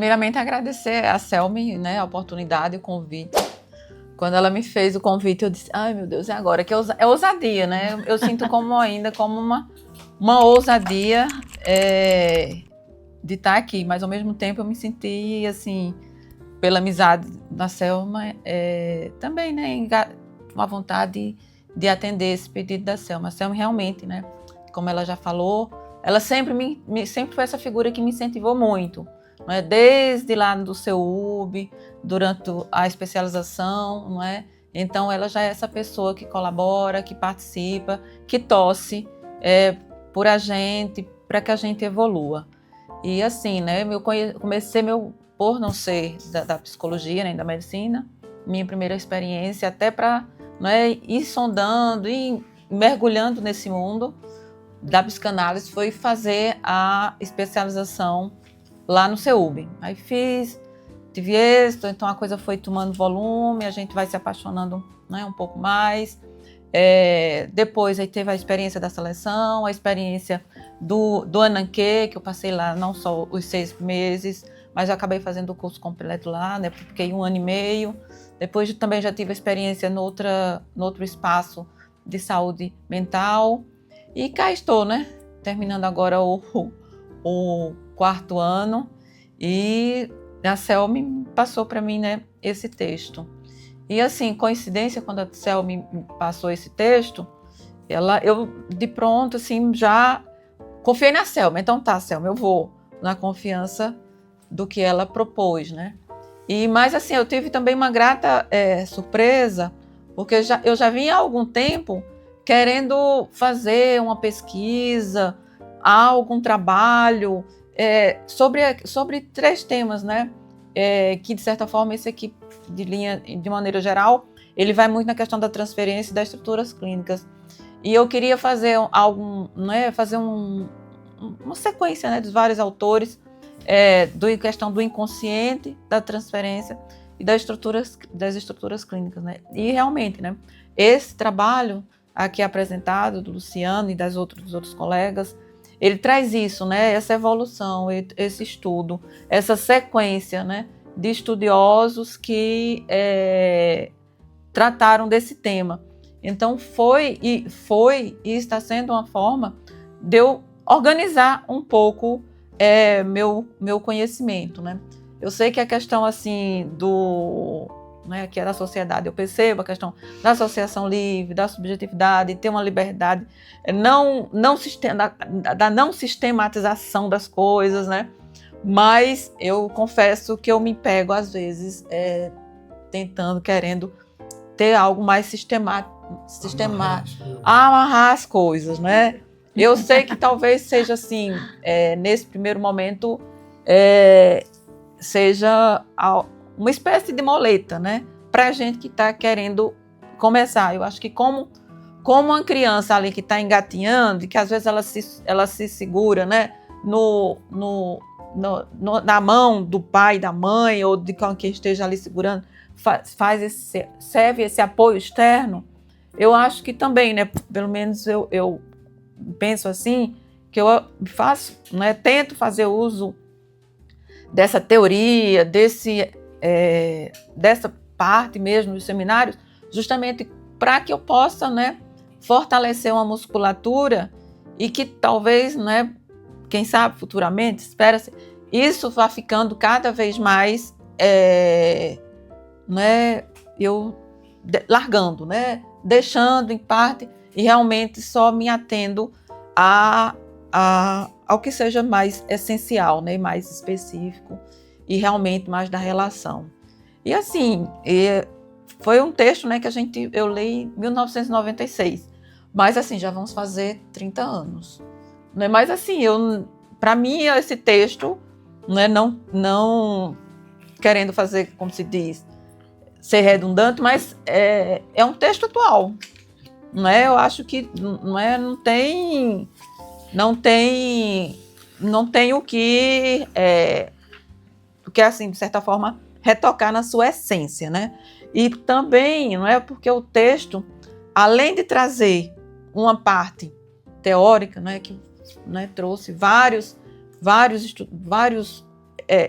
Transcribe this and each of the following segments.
primeiramente agradecer a Selmi, né, a oportunidade, o convite. Quando ela me fez o convite, eu disse, ai meu Deus, é agora, que é ousadia, né? Eu sinto ainda como uma ousadia de estar aqui, mas ao mesmo tempo eu me senti, assim, pela amizade da Selma, também, né, uma vontade de atender esse pedido da Selma. A Selma realmente, né, como ela já falou, ela sempre sempre foi essa figura que me incentivou muito, não é? Desde lá do CEUB, durante a especialização, não é? Então ela já é essa pessoa que colabora, que participa, que torce por a gente, para que a gente evolua. E assim, né, comecei por não ser da psicologia, nem da medicina, minha primeira experiência até para, né, ir sondando e mergulhando nesse mundo da psicanálise foi fazer a especialização lá no CEUB. Aí tive êxito, então a coisa foi tomando volume, a gente vai se apaixonando, né, um pouco mais. Depois aí teve a experiência da seleção, a experiência do Ananquê, que eu passei lá não só os 6 meses, mas eu acabei fazendo o curso completo lá, né? Fiquei 1 ano e meio. Depois também já tive experiência no outro espaço de saúde mental. E cá estou, né? Terminando agora o 4º ano. E a Selmi passou para mim, né, esse texto. E assim, coincidência, quando a Selmi me passou esse texto, eu de pronto, assim, já confiei na Selma. Então tá, Selma, eu vou na confiança do que ela propôs, né? Mas assim, eu tive também uma grata surpresa, porque eu já vinha há algum tempo querendo fazer uma pesquisa, algum trabalho sobre 3 temas, né? Que de certa forma esse aqui, de maneira geral, ele vai muito na questão da transferência e das estruturas clínicas. E eu queria fazer uma sequência, né, dos vários autores, questão do inconsciente, da transferência e das estruturas clínicas, né? E realmente, né, esse trabalho aqui apresentado do Luciano e dos outros colegas, ele traz isso, né, essa evolução, esse estudo, essa sequência, né, de estudiosos que trataram desse tema. Então foi e está sendo uma forma de eu organizar um pouco meu conhecimento, né? Eu sei que a questão assim que é da sociedade, eu percebo a questão da associação livre, da subjetividade, ter uma liberdade, da não sistematização das coisas, né? Mas eu confesso que eu me pego às vezes querendo ter algo mais sistemático, amarrar as coisas, né? Eu sei que talvez seja assim, nesse primeiro momento, seja uma espécie de moleta, né? Para a gente que está querendo começar. Eu acho que como uma criança ali que está engatinhando, e que às vezes ela se segura, né? Na mão do pai, da mãe, ou de quem esteja ali segurando, serve esse apoio externo. Eu acho que também, né, pelo menos eu penso assim, que eu faço, né, tento fazer uso dessa teoria, dessa parte mesmo dos seminários, justamente para que eu possa, né, fortalecer uma musculatura e que talvez, né, quem sabe futuramente, espera-se, isso vá ficando cada vez mais né, eu largando, né, deixando em parte e realmente só me atendo ao que seja mais essencial, né, mais específico e realmente mais da relação. E assim, foi um texto, né, que eu li em 1996, mas assim, já vamos fazer 30 anos. Né? Mas assim, para mim, esse texto, né, não querendo fazer, como se diz, ser redundante, mas é um texto atual, não é? Eu acho que não tem o que assim, de certa forma, retocar na sua essência, né? E também, não é, porque o texto, além de trazer uma parte teórica, né, que, né, trouxe vários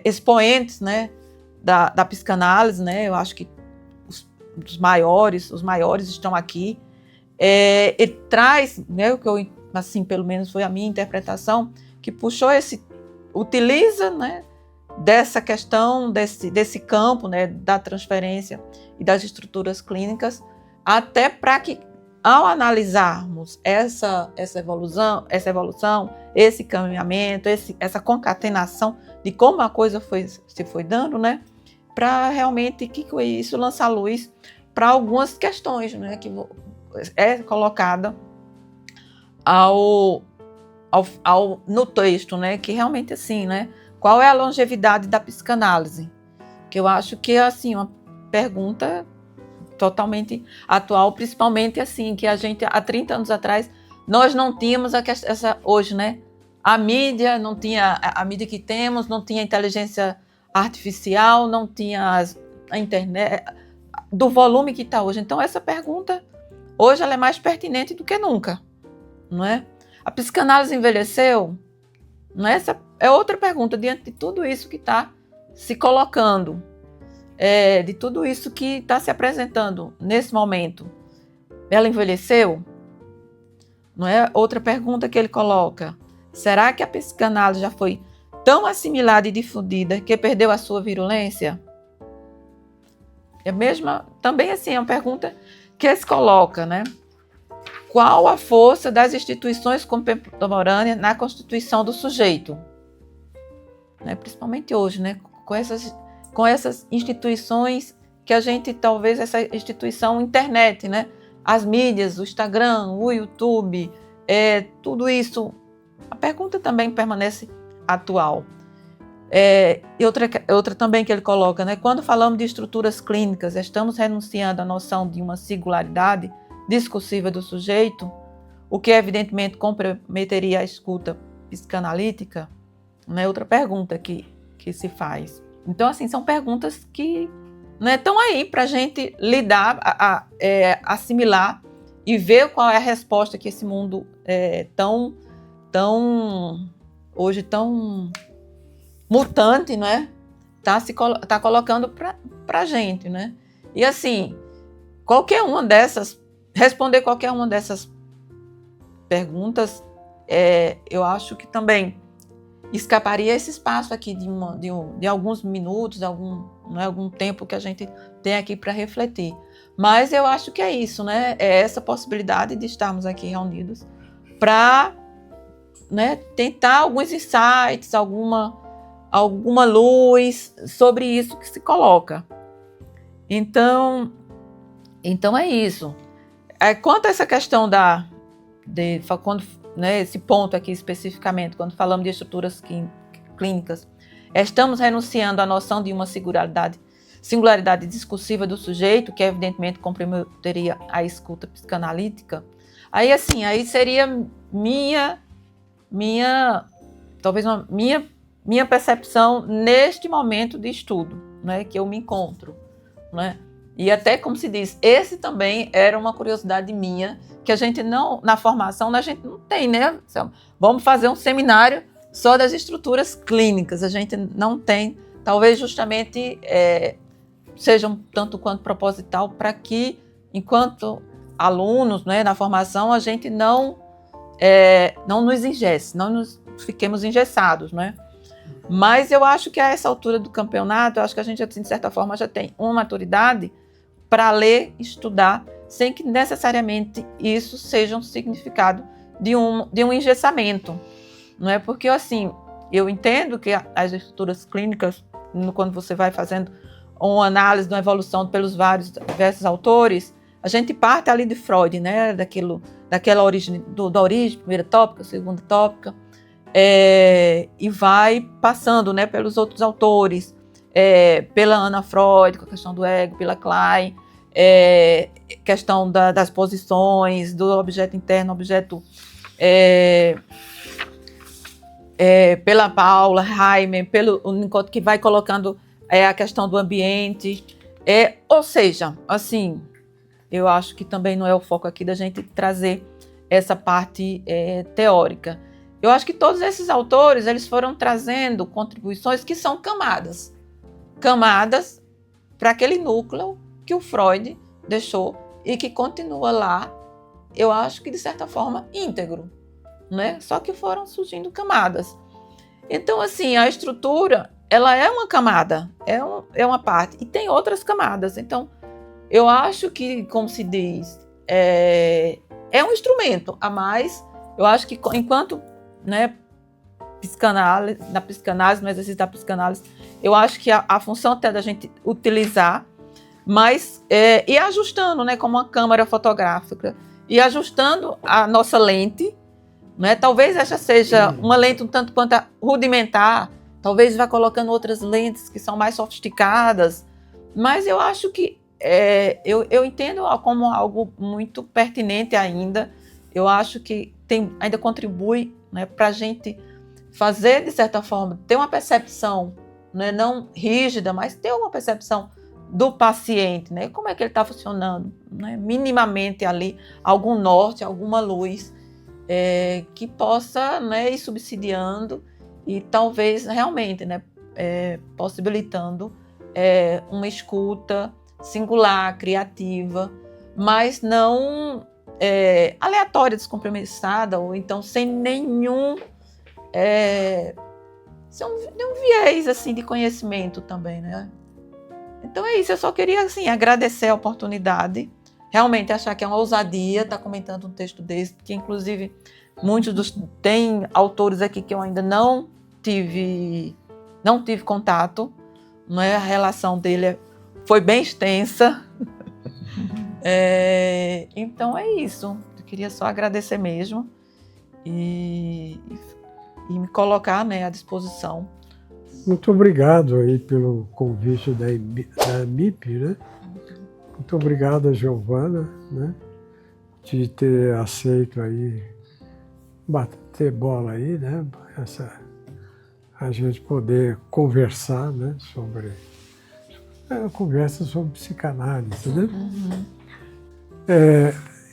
expoentes, né, da psicanálise, né? Eu acho que os maiores estão aqui. Ele traz, né, o que eu, assim, pelo menos foi a minha interpretação, que puxou utiliza, né, dessa questão, desse campo, né, da transferência e das estruturas clínicas, até para que, ao analisarmos essa evolução, esse caminhamento, essa concatenação de como a coisa se foi dando, né, para realmente que isso lança luz para algumas questões, né, que é colocada no texto, né, que realmente assim, né, qual é a longevidade da psicanálise? Que eu acho que é assim, uma pergunta totalmente atual, principalmente assim, que a gente, há 30 anos atrás, nós não tínhamos hoje, né, a mídia, não tinha a mídia que temos, não tinha inteligência artificial, não tinha a internet, do volume que está hoje. Então, essa pergunta, hoje, ela é mais pertinente do que nunca, não é? A psicanálise envelheceu? Não é? Essa é outra pergunta, diante de tudo isso que está se colocando, de tudo isso que está se apresentando nesse momento. Ela envelheceu? Não é? Outra pergunta que ele coloca. Será que a psicanálise já foi tão assimilada e difundida que perdeu a sua virulência? É mesma, também assim, é uma pergunta que se coloca, né? Qual a força das instituições contemporâneas na constituição do sujeito? Né? Principalmente hoje, né? Com essas instituições que a gente, talvez, essa instituição internet, né? As mídias, o Instagram, o YouTube, tudo isso. A pergunta também permanece atual. E outra também que ele coloca, né? Quando falamos de estruturas clínicas, estamos renunciando à noção de uma singularidade discursiva do sujeito, o que evidentemente comprometeria a escuta psicanalítica, né? Outra pergunta que se faz. Então, assim, são perguntas que, né, estão aí para a gente lidar, assimilar e ver qual é a resposta que esse mundo hoje tão mutante, não é? Tá colocando para a gente, né? E assim, responder qualquer uma dessas perguntas, eu acho que também escaparia esse espaço aqui de alguns minutos, algum tempo que a gente tem aqui para refletir. Mas eu acho que é isso, né? É essa possibilidade de estarmos aqui reunidos para, né, tentar alguns insights, alguma luz sobre isso que se coloca. Então é isso. Quanto a essa questão né, esse ponto aqui especificamente, quando falamos de estruturas clínicas, estamos renunciando à noção de uma singularidade discursiva do sujeito, que evidentemente comprometeria a escuta psicanalítica. Aí seria talvez minha percepção neste momento de estudo, né, que eu me encontro, né? E até, como se diz, esse também era uma curiosidade minha, que a gente não, na formação, a gente não tem, né? Vamos fazer um seminário só das estruturas clínicas, a gente não tem, talvez justamente seja um tanto quanto proposital para que, enquanto alunos, né, na formação, a gente não nos engesse, não nos fiquemos engessados, né? Mas eu acho que a essa altura do campeonato, eu acho que a gente, assim, de certa forma, já tem uma maturidade para ler, estudar, sem que necessariamente isso seja um significado de um engessamento. Não é? Porque, assim, eu entendo que as estruturas clínicas, quando você vai fazendo uma análise de uma evolução pelos diversos autores, a gente parte ali de Freud, né? Daquela origem, da origem, primeira tópica, segunda tópica, e vai passando, né, pelos outros autores, pela Ana Freud, com a questão do ego, pela Klein, questão das posições, do objeto interno, objeto, pela Paula Heimer, pelo Winnicott, que vai colocando a questão do ambiente, ou seja, assim, eu acho que também não é o foco aqui da gente trazer essa parte teórica. eu acho que todos esses autores eles foram trazendo contribuições que são camadas para aquele núcleo que o Freud deixou e que continua lá, eu acho que de certa forma íntegro, né? Só que foram surgindo camadas. Então, assim, a estrutura, ela é uma camada, é uma parte, e tem outras camadas. Então, eu acho que, como se diz, é um instrumento a mais. Eu acho que enquanto, né, na psicanálise, no exercício da psicanálise, eu acho que a função até da gente utilizar, mas ir ajustando, né, como uma câmera fotográfica, e ajustando a nossa lente, né? Talvez essa seja uma lente um tanto quanto rudimentar, talvez vá colocando outras lentes que são mais sofisticadas, mas eu acho que eu entendo como algo muito pertinente ainda. Eu acho que ainda contribui, né, para a gente fazer, de certa forma, ter uma percepção, né, não rígida, mas ter uma percepção do paciente, né? Como é que ele está funcionando, né? Minimamente ali, algum norte, alguma luz que possa, né, ir subsidiando e talvez realmente, né, possibilitando uma escuta singular, criativa, mas não aleatória, descompromissada, ou então sem nenhum viés assim, de conhecimento também, né? Então é isso, eu só queria assim, agradecer a oportunidade, realmente achar que é uma ousadia estar comentando um texto desse, porque inclusive tem autores aqui que eu ainda não tive contato, né? A relação dele foi bem extensa. Então é isso, eu queria só agradecer mesmo e me colocar, né, à disposição. Muito obrigado aí pelo convite da MIP, né? Muito obrigado, Giovana, né, de ter aceito aí, bater bola aí, né? A gente poder conversar, né, sobre conversa sobre psicanálise, né? Uhum.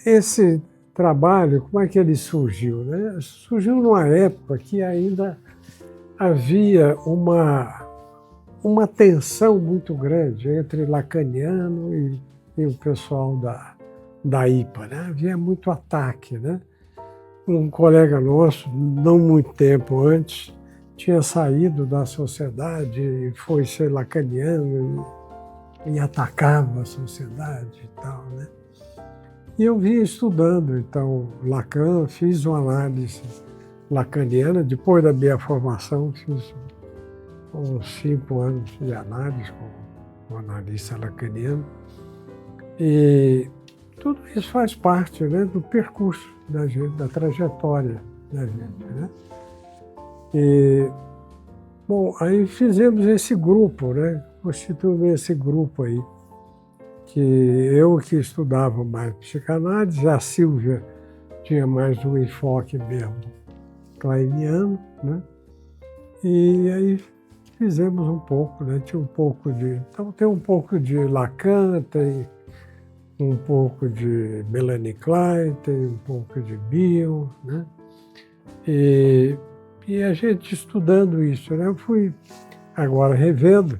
Esse trabalho, como é que ele surgiu, né? Surgiu numa época que ainda havia uma tensão muito grande entre lacaniano e o pessoal da IPA, né? Havia muito ataque, né? Um colega nosso, não muito tempo antes, tinha saído da sociedade e foi ser lacaniano e atacava a sociedade e tal, né? E eu vinha estudando, então, Lacan, fiz uma análise lacaniana, depois da minha formação, fiz uns 5 anos de análise com o analista lacaniano. E tudo isso faz parte, né, do percurso da gente, da trajetória da gente, né? E, bom, aí fizemos esse grupo, né? Constituímos esse grupo aí, que eu que estudava mais psicanálise, a Silvia tinha mais um enfoque mesmo kleiniano, né? E aí fizemos um pouco, né? Tinha um pouco de... Então tem um pouco de Lacan, tem um pouco de Melanie Klein, tem um pouco de Bion, né? E a gente estudando isso, né? Eu fui agora revendo,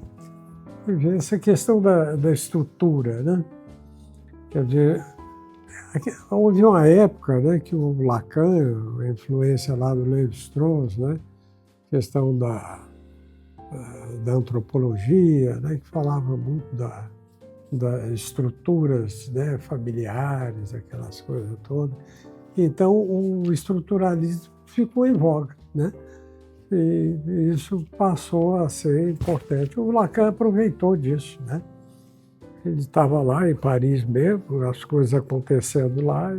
fui ver essa questão da estrutura, né? Quer dizer, houve uma época, né, que o Lacan, a influência lá do Lévi-Strauss, né, questão da antropologia, né, que falava muito das estruturas, né, familiares, aquelas coisas todas. Então, o estruturalismo ficou em voga, né? E isso passou a ser importante. O Lacan aproveitou disso, né? Ele estava lá em Paris mesmo, as coisas acontecendo lá,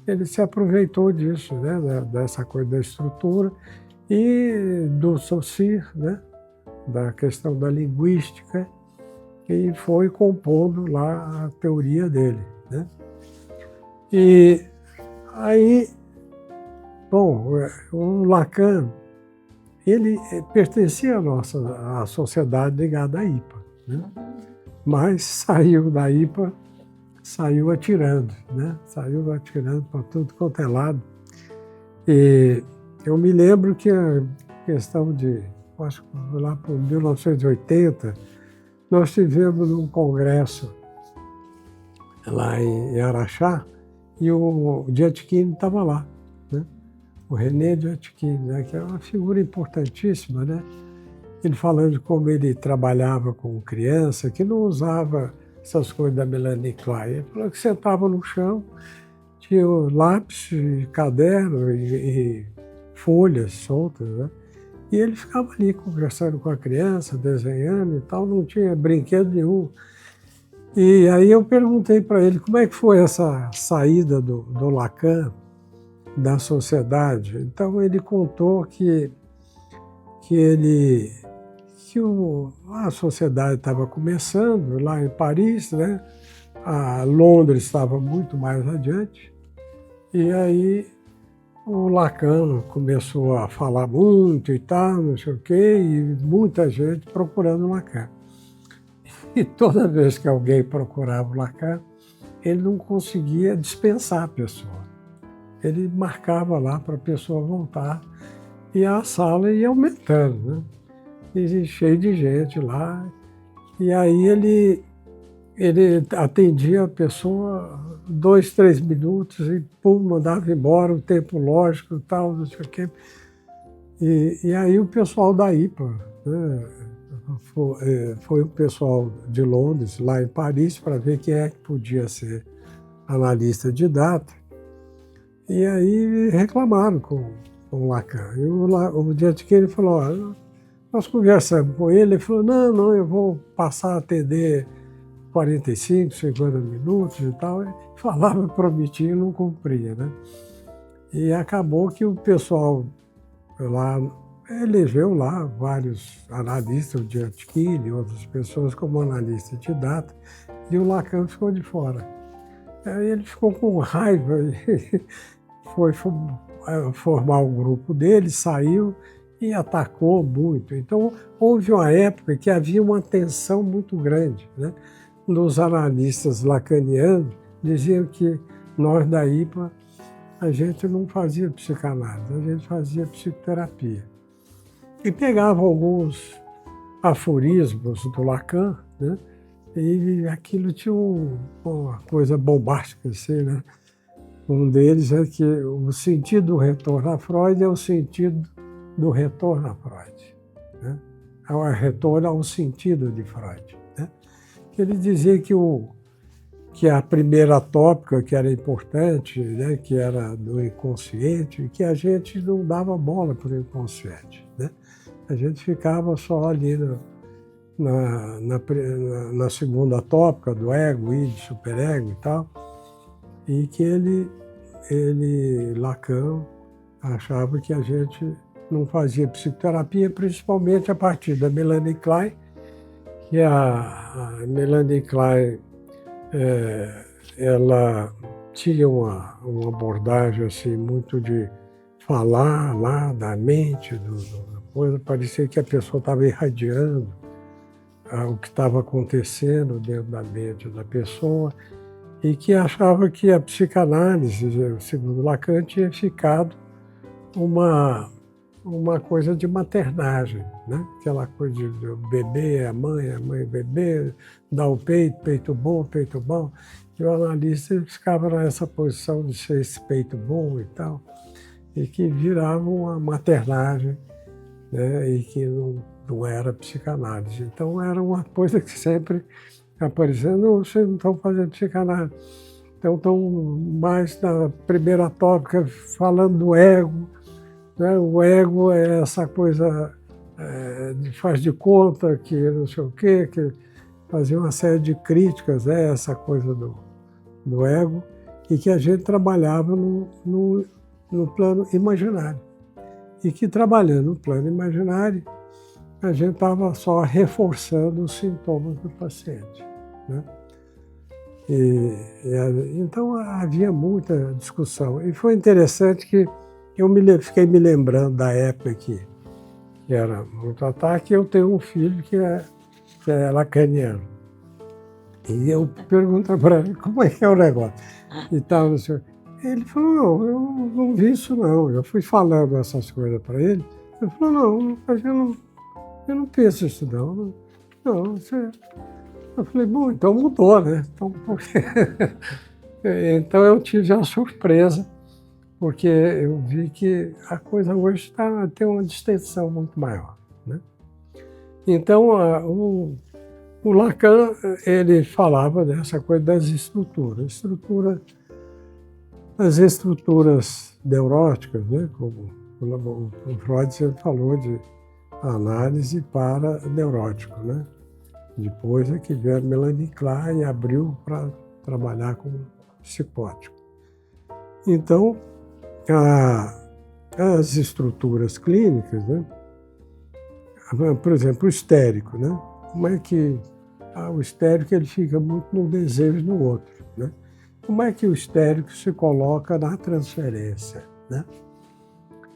ele se aproveitou disso, né? Dessa coisa da estrutura e do Saussure, né? Da questão da linguística, e foi compondo lá a teoria dele, né? E aí, bom, o Lacan, ele pertencia à sociedade ligada à IPA, né? Mas saiu da IPA, saiu atirando, né? Saiu atirando para tudo quanto é lado. E eu me lembro que a questão de, acho que lá por 1980, nós tivemos um congresso lá em Araxá e o Giatchini estava lá, né? O René Giatchini, né? Que é uma figura importantíssima, né? Ele falando de como ele trabalhava com criança, que não usava essas coisas da Melanie Klein. Ele falou que sentava no chão, tinha lápis, caderno e folhas soltas, né? E ele ficava ali conversando com a criança, desenhando e tal, não tinha brinquedo nenhum. E aí eu perguntei para ele como é que foi essa saída do Lacan da sociedade. Então ele contou que a sociedade estava começando lá em Paris, né? A Londres estava muito mais adiante. E aí o Lacan começou a falar muito e tal, não sei o quê, e muita gente procurando o Lacan. E toda vez que alguém procurava o Lacan, ele não conseguia dispensar a pessoa. Ele marcava lá para a pessoa voltar e a sala ia aumentando, né? E cheio de gente lá. E aí ele atendia a pessoa 2, 3 minutos e pum, mandava embora o tempo lógico e tal, não sei o quê. E aí o pessoal da IPA, né? Foi o pessoal de Londres, lá em Paris, para ver quem é que podia ser analista de data. E aí reclamaram com o Lacan. E o Giatchini falou, ó, nós conversamos com ele, ele falou, não, eu vou passar a atender 45, 50 minutos e tal. E falava, prometia e não cumpria, né? E acabou que o pessoal lá elegeu lá vários analistas, o Giatchini e outras pessoas como analista de data, e o Lacan ficou de fora. Aí ele ficou com raiva e foi formar o grupo dele, saiu e atacou muito. Então, houve uma época que havia uma tensão muito grande, né? Os analistas lacanianos diziam que nós da IPA, a gente não fazia psicanálise, a gente fazia psicoterapia. E pegava alguns aforismos do Lacan, né? E aquilo tinha uma coisa bombástica, assim, né? Um deles é que o sentido do retorno a Freud é o sentido do retorno a Freud, né? É o retorno ao sentido de Freud, né? Ele dizia que a primeira tópica que era importante, né? Que era do inconsciente, que a gente não dava bola para o inconsciente, né? A gente ficava só ali na segunda tópica do ego, id, superego e tal, e que Lacan, achava que a gente não fazia psicoterapia, principalmente a partir da Melanie Klein, que a Melanie Klein, ela tinha uma abordagem assim, muito de falar lá da mente, da coisa, parecia que a pessoa estava irradiando o que estava acontecendo dentro da mente da pessoa, e que achava que a psicanálise, segundo Lacan, tinha ficado uma coisa de maternagem, né? Aquela coisa de bebê, a mãe, bebê, dá o peito bom, e o analista ficava nessa posição de ser esse peito bom e tal, e que virava uma maternagem, né? E que não era psicanálise. Então era uma coisa que sempre aparecia, não, vocês não estão fazendo psicanálise, então estão mais na primeira tópica falando do ego, né? O ego é essa coisa faz de conta que não sei o quê, que fazia uma série de críticas, né? Essa coisa do ego, e que a gente trabalhava no plano imaginário. E que trabalhando no plano imaginário, a gente estava só reforçando os sintomas do paciente, né? Então havia muita discussão. E foi interessante que eu fiquei me lembrando da época que era muito ataque. Eu tenho um filho que é lacaniano. E eu pergunto para ele como é que é o negócio. E tal, Ele falou, não, eu não vi isso não. Eu fui falando essas coisas para ele. Ele falou, não, eu não penso isso não. Não, você... Eu falei, bom, então mudou, né? Então, então eu tive a surpresa, porque eu vi que a coisa hoje tem uma distensão muito maior, né? Então, o Lacan, ele falava dessa coisa das estruturas. As estruturas neuróticas, né? Como o Freud sempre falou de análise para neurótico, né? Depois é que veio Melanie Klein e abriu para trabalhar com psicótico. Então, as estruturas clínicas, né? Por exemplo, o histérico, né? Como é que o histérico ele fica muito no desejo do outro, né? Como é que o histérico se coloca na transferência, né?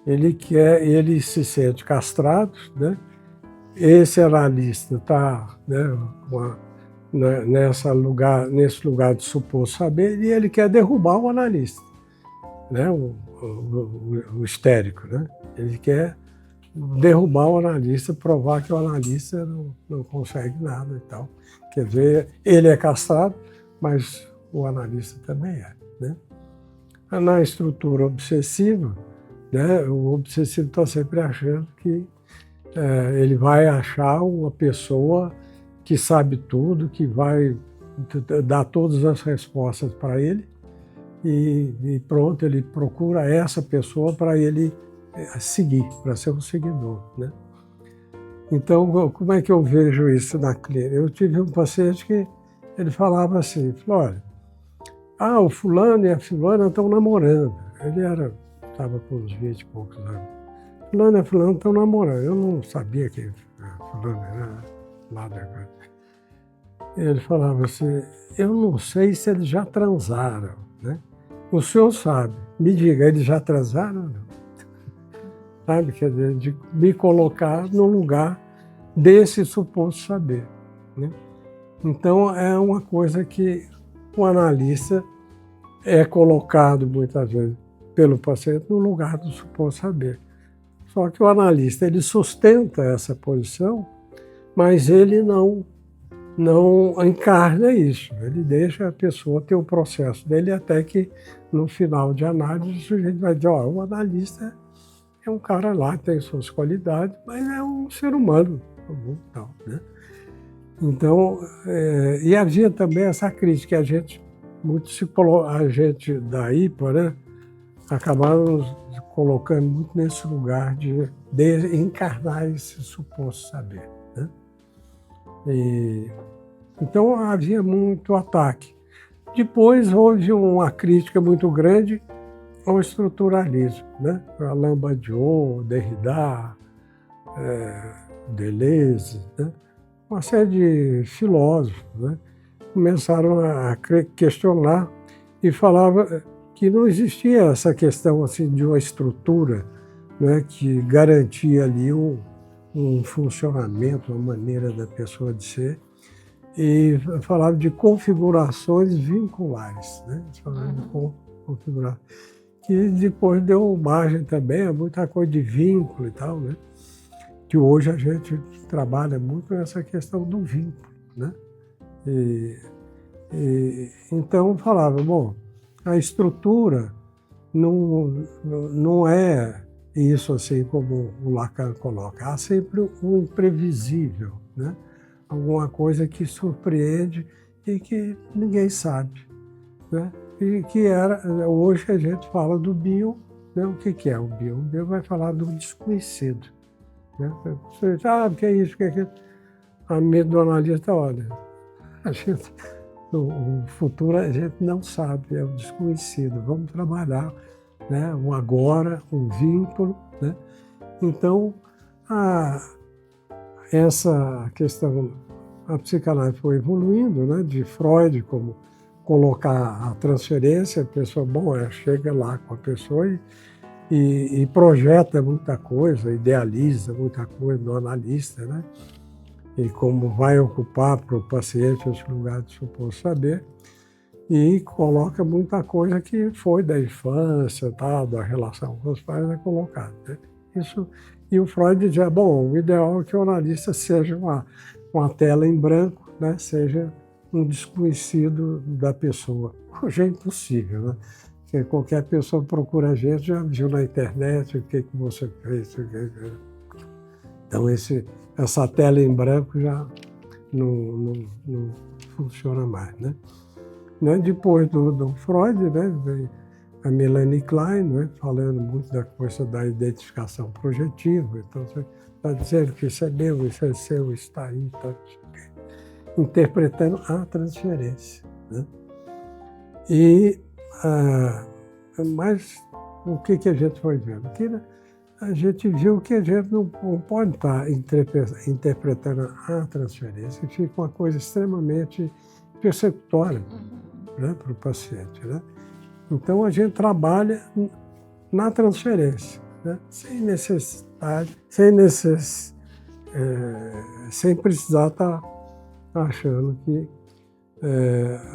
Ele se sente castrado, né? Esse analista está, né, nesse lugar de suposto saber e ele quer derrubar o analista, né? O histérico, né? Ele quer derrubar o analista, provar que o analista não consegue nada e tal. Quer dizer, ele é castrado, mas o analista também é, né? Na estrutura obsessiva, né, o obsessivo está sempre achando que ele vai achar uma pessoa que sabe tudo, que vai dar todas as respostas para ele e pronto, ele procura essa pessoa para ele seguir, para ser um seguidor, né? Então, como é que eu vejo isso na clínica? Eu tive um paciente que ele falava assim, falou, olha, o fulano e a fulana estão namorando. Ele estava com uns 20 e poucos anos. Fulano e a fulana estão namorando. Eu não sabia que fulano era lá da coisa. Ele falava assim, eu não sei se eles já transaram, né? O senhor sabe. Me diga, eles já transaram ou não? Sabe, quer dizer, de me colocar no lugar desse suposto saber, né? Então, é uma coisa que o analista é colocado, muitas vezes, pelo paciente no lugar do suposto saber. Só que o analista, ele sustenta essa posição, mas ele não encarna isso. Ele deixa a pessoa ter o processo dele até que, no final de análise, o sujeito vai dizer, o analista é um cara lá, tem suas qualidades, mas é um ser humano. Tal, né? Então, e havia também essa crítica, a gente da IPA, né, acabaram colocando muito nesse lugar de encarnar esse suposto saber, né? Então havia muito ataque. Depois houve uma crítica muito grande ao estruturalismo, né? Alain Badiou, Derrida, Deleuze, né? Uma série de filósofos, né? Começaram a questionar e falava que não existia essa questão assim de uma estrutura, né, que garantia ali um funcionamento, uma maneira da pessoa de ser, e falava de configurações vinculares, né? Falava de configurar, que depois deu margem também a muita coisa de vínculo e tal, né? Que hoje a gente trabalha muito nessa questão do vínculo, né? Então falava, bom, a estrutura não é isso assim como o Lacan coloca, há sempre o imprevisível, né? Alguma coisa que surpreende e que ninguém sabe, né? E que hoje a gente fala do bio, né? O que é o bio? O bio vai falar do desconhecido, né? Você sabe o que é isso, o que é aquilo? A medo do analista, olha, o futuro a gente não sabe, é o desconhecido. Vamos trabalhar, né, um agora, um vínculo, né? Então, essa questão, a psicanálise foi evoluindo, né, de Freud, como colocar a transferência, a pessoa, chega lá com a pessoa e projeta muita coisa, idealiza muita coisa no analista, né? E como vai ocupar para o paciente esse lugar de suposto saber. e coloca muita coisa que foi da infância, tá, da relação com os pais, é colocado, né? Isso, e o Freud dizia, bom, o ideal é que o analista seja uma tela em branco, né, seja um desconhecido da pessoa. Hoje é impossível, né? Porque qualquer pessoa procura a gente, já viu na internet o que você fez. Então, essa tela em branco já não funciona mais, né? Depois do Freud, né, veio a Melanie Klein, né, falando muito da coisa da identificação projetiva. Então, você está dizendo que isso é meu, isso é seu, isso está aí, tá, interpretando a transferência, né? Mas o que a gente foi vendo? Que a gente viu que a gente não pode estar interpretando a transferência, que fica uma coisa extremamente persecutória, né, para o paciente, né? Então a gente trabalha na transferência, né, sem necessidade, sem precisar estar achando que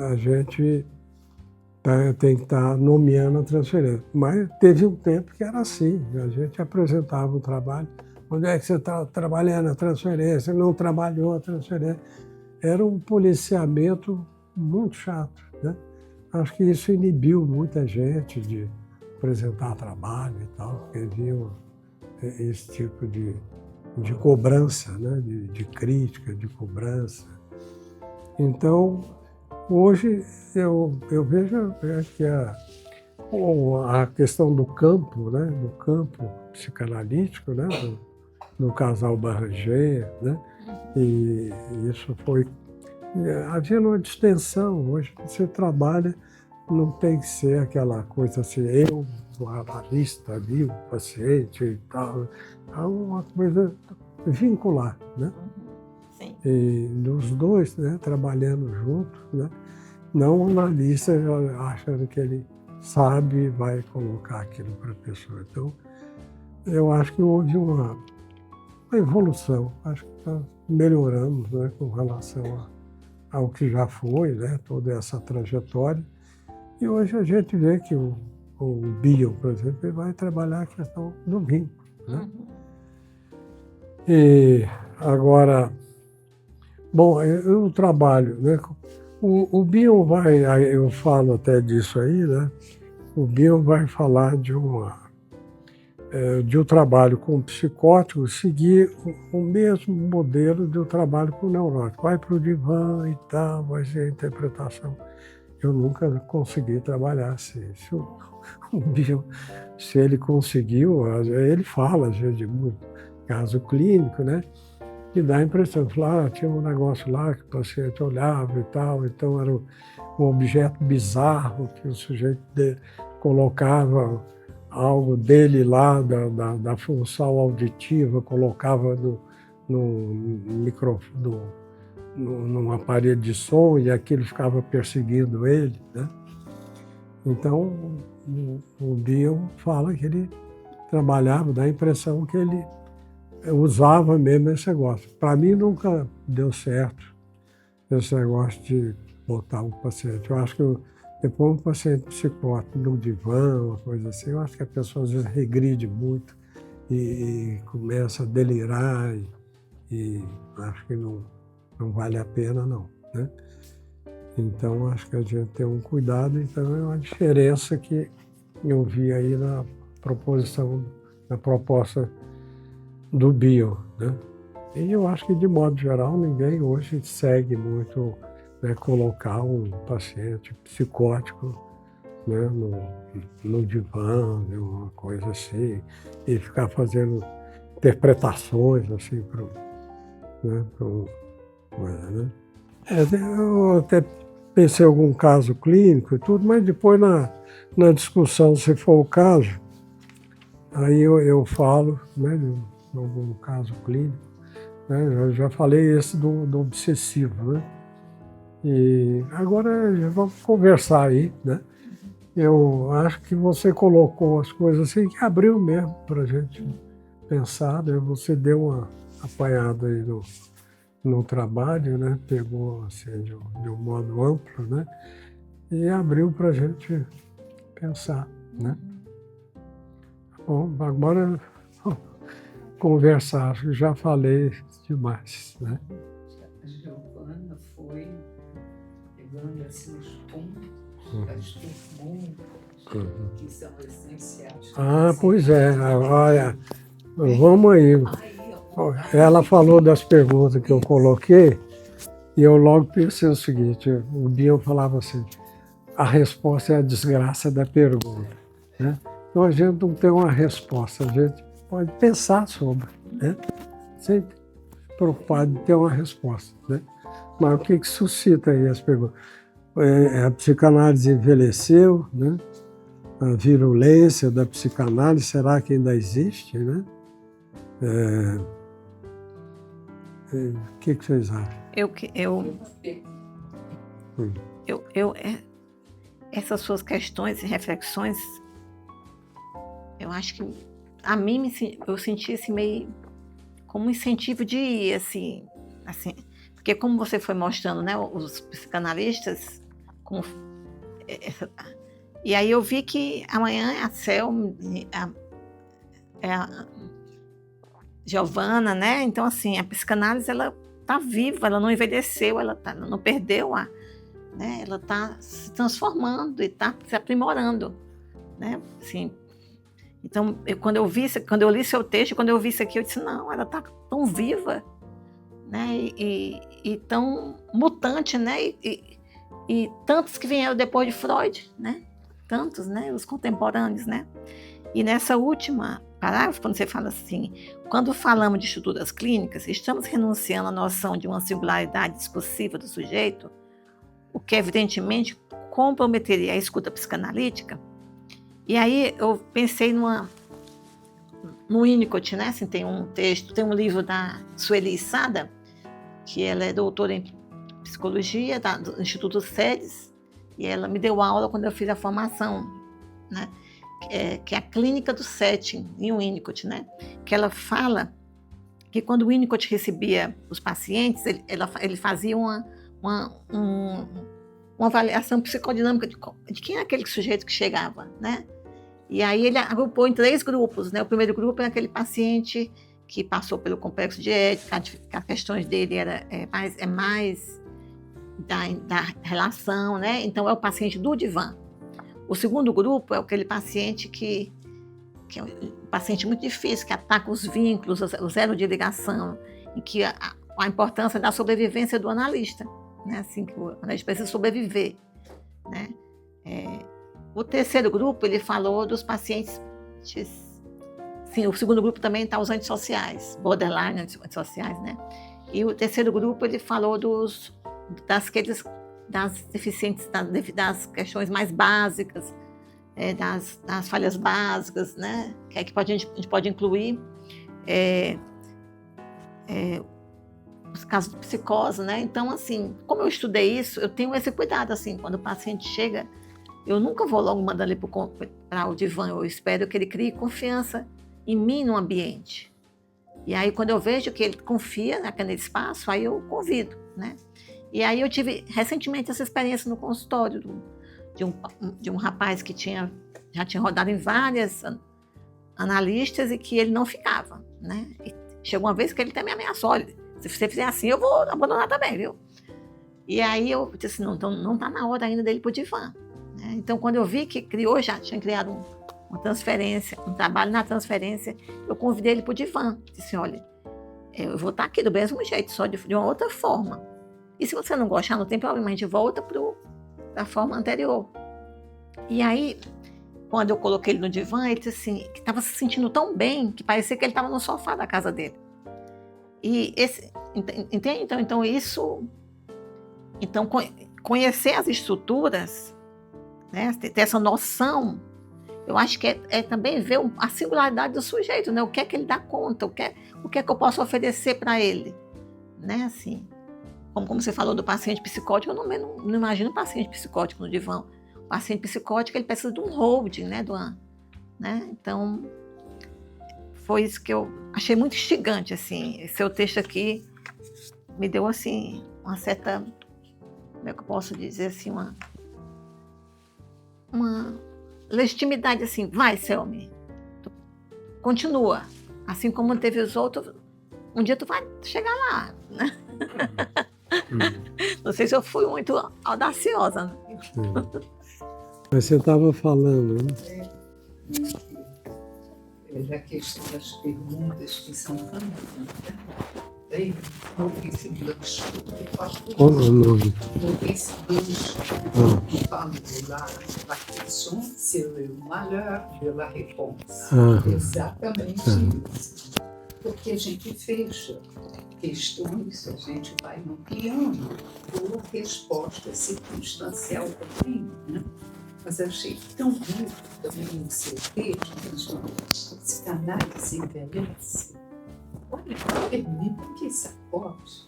a gente tem que estar nomeando a transferência. Mas teve um tempo que era assim, a gente apresentava um trabalho, onde é que você está trabalhando a transferência, não trabalhou a transferência. Era um policiamento muito chato, né? Acho que isso inibiu muita gente de apresentar trabalho e tal, porque viam esse tipo de cobrança, né? de crítica, de cobrança. Então, hoje eu vejo que a questão do campo, né? Do campo psicanalítico, né? do casal Barranger, né? E isso foi havia uma distensão. Hoje você trabalha, não tem que ser aquela coisa assim, eu, o analista ali, o paciente e tal. É uma coisa vincular, né? Sim. E dos dois, né, trabalhando juntos, né? Não o analista achando que ele sabe e vai colocar aquilo para a pessoa. Então, eu acho que houve uma evolução. Acho que melhoramos, né, com relação ao que já foi, né, toda essa trajetória. E hoje a gente vê que o Bion, por exemplo, ele vai trabalhar a questão do vínculo, né? E agora, bom, eu trabalho, né? O Bion vai, eu falo até disso aí, né? O Bion vai falar de um trabalho com psicótico, seguir o mesmo modelo de um trabalho com neurótico. Vai para o divã e tal, vai ser a interpretação. Eu nunca consegui trabalhar assim. O Bion, se ele conseguiu, ele fala, de muito caso clínico, né? Que dá a impressão, tinha um negócio lá que o paciente olhava e tal, então era um objeto bizarro que o sujeito colocava algo dele lá, da função auditiva, colocava num aparelho de som e aquilo ficava perseguindo ele, né? Então, o Bion fala que ele trabalhava, dá a impressão que ele usava mesmo esse negócio. Para mim nunca deu certo esse negócio de botar um paciente. Eu acho que depois um paciente psicótico no divã, uma coisa assim, eu acho que a pessoa às vezes regride muito e começa a delirar e acho que não vale a pena não, né? Então acho que a gente tem um cuidado, então é uma diferença que eu vi aí na proposta do Bion, né? E eu acho que, de modo geral, ninguém hoje segue muito, né, colocar um paciente psicótico, né, no divã, né, uma coisa assim, e ficar fazendo interpretações assim para coisa, né? Eu até pensei em algum caso clínico e tudo, mas depois na discussão, se for o caso, aí eu falo, né, de algum caso clínico, né? Eu já falei esse do obsessivo, né? E agora vamos conversar aí, né? Eu acho que você colocou as coisas assim que abriu mesmo para a gente pensar, né? Você deu uma apanhada aí no trabalho, né? Pegou assim de um modo amplo, né? e abriu para a gente pensar, né? Bom, agora conversar, já falei demais, né? A Giovana foi pegando assim os pontos, as perguntas que são essenciais. Pois é, olha, vamos aí. Ela falou das perguntas que eu coloquei e eu logo pensei o seguinte, o Bion falava assim, a resposta é a desgraça da pergunta, né? Então a gente não tem uma resposta, a gente pode pensar sobre, né? Sempre preocupado de ter uma resposta, né? Mas o que suscita aí as perguntas? A psicanálise envelheceu, né? A virulência da psicanálise, será que ainda existe, né? O que vocês acham? Essas suas questões e reflexões, eu acho que a mim eu senti esse meio como um incentivo de ir, assim, porque como você foi mostrando, né, os psicanalistas, e aí eu vi que amanhã a Cel, a Giovana, né, então assim, a psicanálise, ela tá viva, ela não envelheceu, ela não perdeu né, ela está se transformando e está se aprimorando, né, assim. Então, quando eu li seu texto, quando eu vi isso aqui, eu disse, não, ela está tão viva, né, e tão mutante, né, e tantos que vieram depois de Freud, né, tantos, né, os contemporâneos, né. E nessa última parágrafo, quando você fala assim, quando falamos de estruturas clínicas, estamos renunciando à noção de uma singularidade discursiva do sujeito, o que evidentemente comprometeria a escuta psicanalítica. E aí eu pensei no Winnicott, né? Assim, tem um livro da Sueli Sada, que ela é doutora em psicologia do Instituto SEDES, e ela me deu aula quando eu fiz a formação, né? Que é a clínica do setting, em Winnicott, né? Que ela fala que quando o Winnicott recebia os pacientes, ele fazia uma avaliação psicodinâmica de quem é aquele sujeito que chegava, né? E aí ele agrupou em 3 grupos, né? O primeiro grupo é aquele paciente que passou pelo complexo de Édipo, as questões dele é mais da relação, né? Então é o paciente do divã. O segundo grupo é aquele paciente que é um paciente muito difícil, que ataca os vínculos, o zelo de ligação, em que a importância da sobrevivência do analista, né? Assim, que o analista precisa sobreviver, né? O terceiro grupo, ele falou dos pacientes, sim, o segundo grupo também está os antissociais, borderline antissociais, né? E o terceiro grupo, ele falou das deficientes, das questões mais básicas, das falhas básicas, né? Que a gente pode incluir os casos de psicose, né? Então, assim, como eu estudei isso, eu tenho esse cuidado, assim, quando o paciente chega, eu nunca vou logo mandar ele para o divã, eu espero que ele crie confiança em mim no ambiente. E aí, quando eu vejo que ele confia naquele espaço, aí eu convido, né? E aí eu tive recentemente essa experiência no consultório de um rapaz que já tinha rodado em várias analistas e que ele não ficava, né? E chegou uma vez que ele até me ameaçou, olha, se você fizer assim, eu vou abandonar também, viu? E aí eu disse, não, então não está na hora ainda dele ir para o divã. Né? Então, quando eu vi que já tinha criado uma transferência, um trabalho na transferência, eu convidei ele para o divã. Disse, olha, eu vou estar aqui do mesmo jeito, só de uma outra forma. E se você não gostar, não tem problema, a gente volta para a forma anterior. E aí, quando eu coloquei ele no divã, ele disse assim, que estava se sentindo tão bem, que parecia que ele estava no sofá da casa dele. E entende? Então isso... Então, conhecer as estruturas, né, ter essa noção, eu acho que é também ver a singularidade do sujeito, né? O que é que ele dá conta, o que é que eu posso oferecer para ele, né? Assim, como você falou do paciente psicótico, eu não imagino um paciente psicótico no divã. O paciente psicótico, ele precisa de um holding, né? Né? Então, foi isso que eu achei muito instigante, assim. Seu texto aqui me deu, assim, uma certa... Como é que eu posso dizer assim? uma legitimidade assim, vai, Selmy, continua. Assim como teve os outros, um dia tu vai chegar lá, né? Não sei se eu fui muito audaciosa. Né? Mas você estava falando, né? Da questão das perguntas que são tão importantes. Maurice Blanche, Qual é o nome? Maurice Blanche, que falou lá, la question, c'est le malheur de la réponse. Exatamente isso. Porque a gente fecha questões, a gente vai ampliando por resposta circunstancial também, né? Mas achei tão rico também no seu texto, psicanálise envelhece. Olha, permita que essa voz,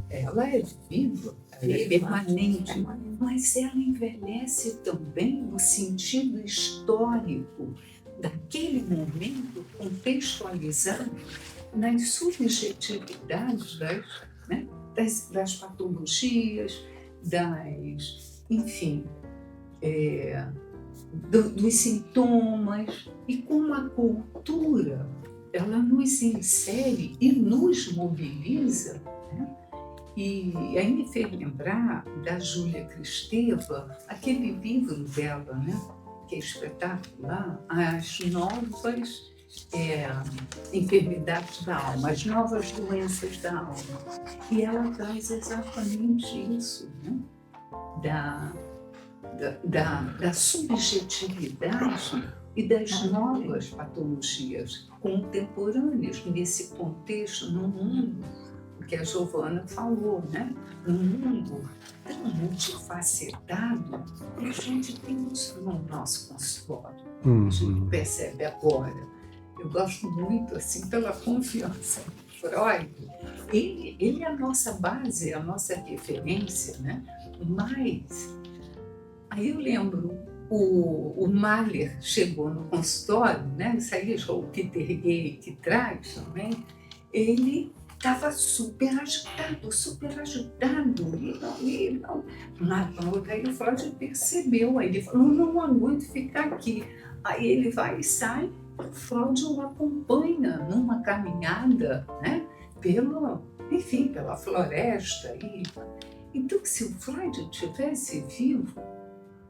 ela é viva, ela é permanente, mas ela envelhece também no sentido histórico daquele momento contextualizado nas subjetividades das patologias, enfim, dos sintomas, e como a cultura ela nos insere e nos mobiliza, né? E aí me fez lembrar da Júlia Kristeva, aquele livro dela, né? Que é espetacular, as novas enfermidades da alma, as novas doenças da alma. E ela traz exatamente isso, né? Da subjetividade e das novas patologias contemporâneas nesse contexto, no mundo, o que a Giovana falou, né? Um mundo tão multifacetado que a gente tem isso no nosso consultório. A gente percebe agora. Eu gosto muito, assim, pela confiança em Freud. Ele é a nossa base, a nossa referência, né? Mas aí eu lembro, o Mahler chegou no consultório, né? Isso aí é o Peter Gay que traz também. Ele estava super agitado. E não. Aí o Freud percebeu, aí ele falou, não aguento ficar aqui. Aí ele vai e sai, o Freud o acompanha numa caminhada, né? Pela floresta. Então, se o Freud tivesse vivo,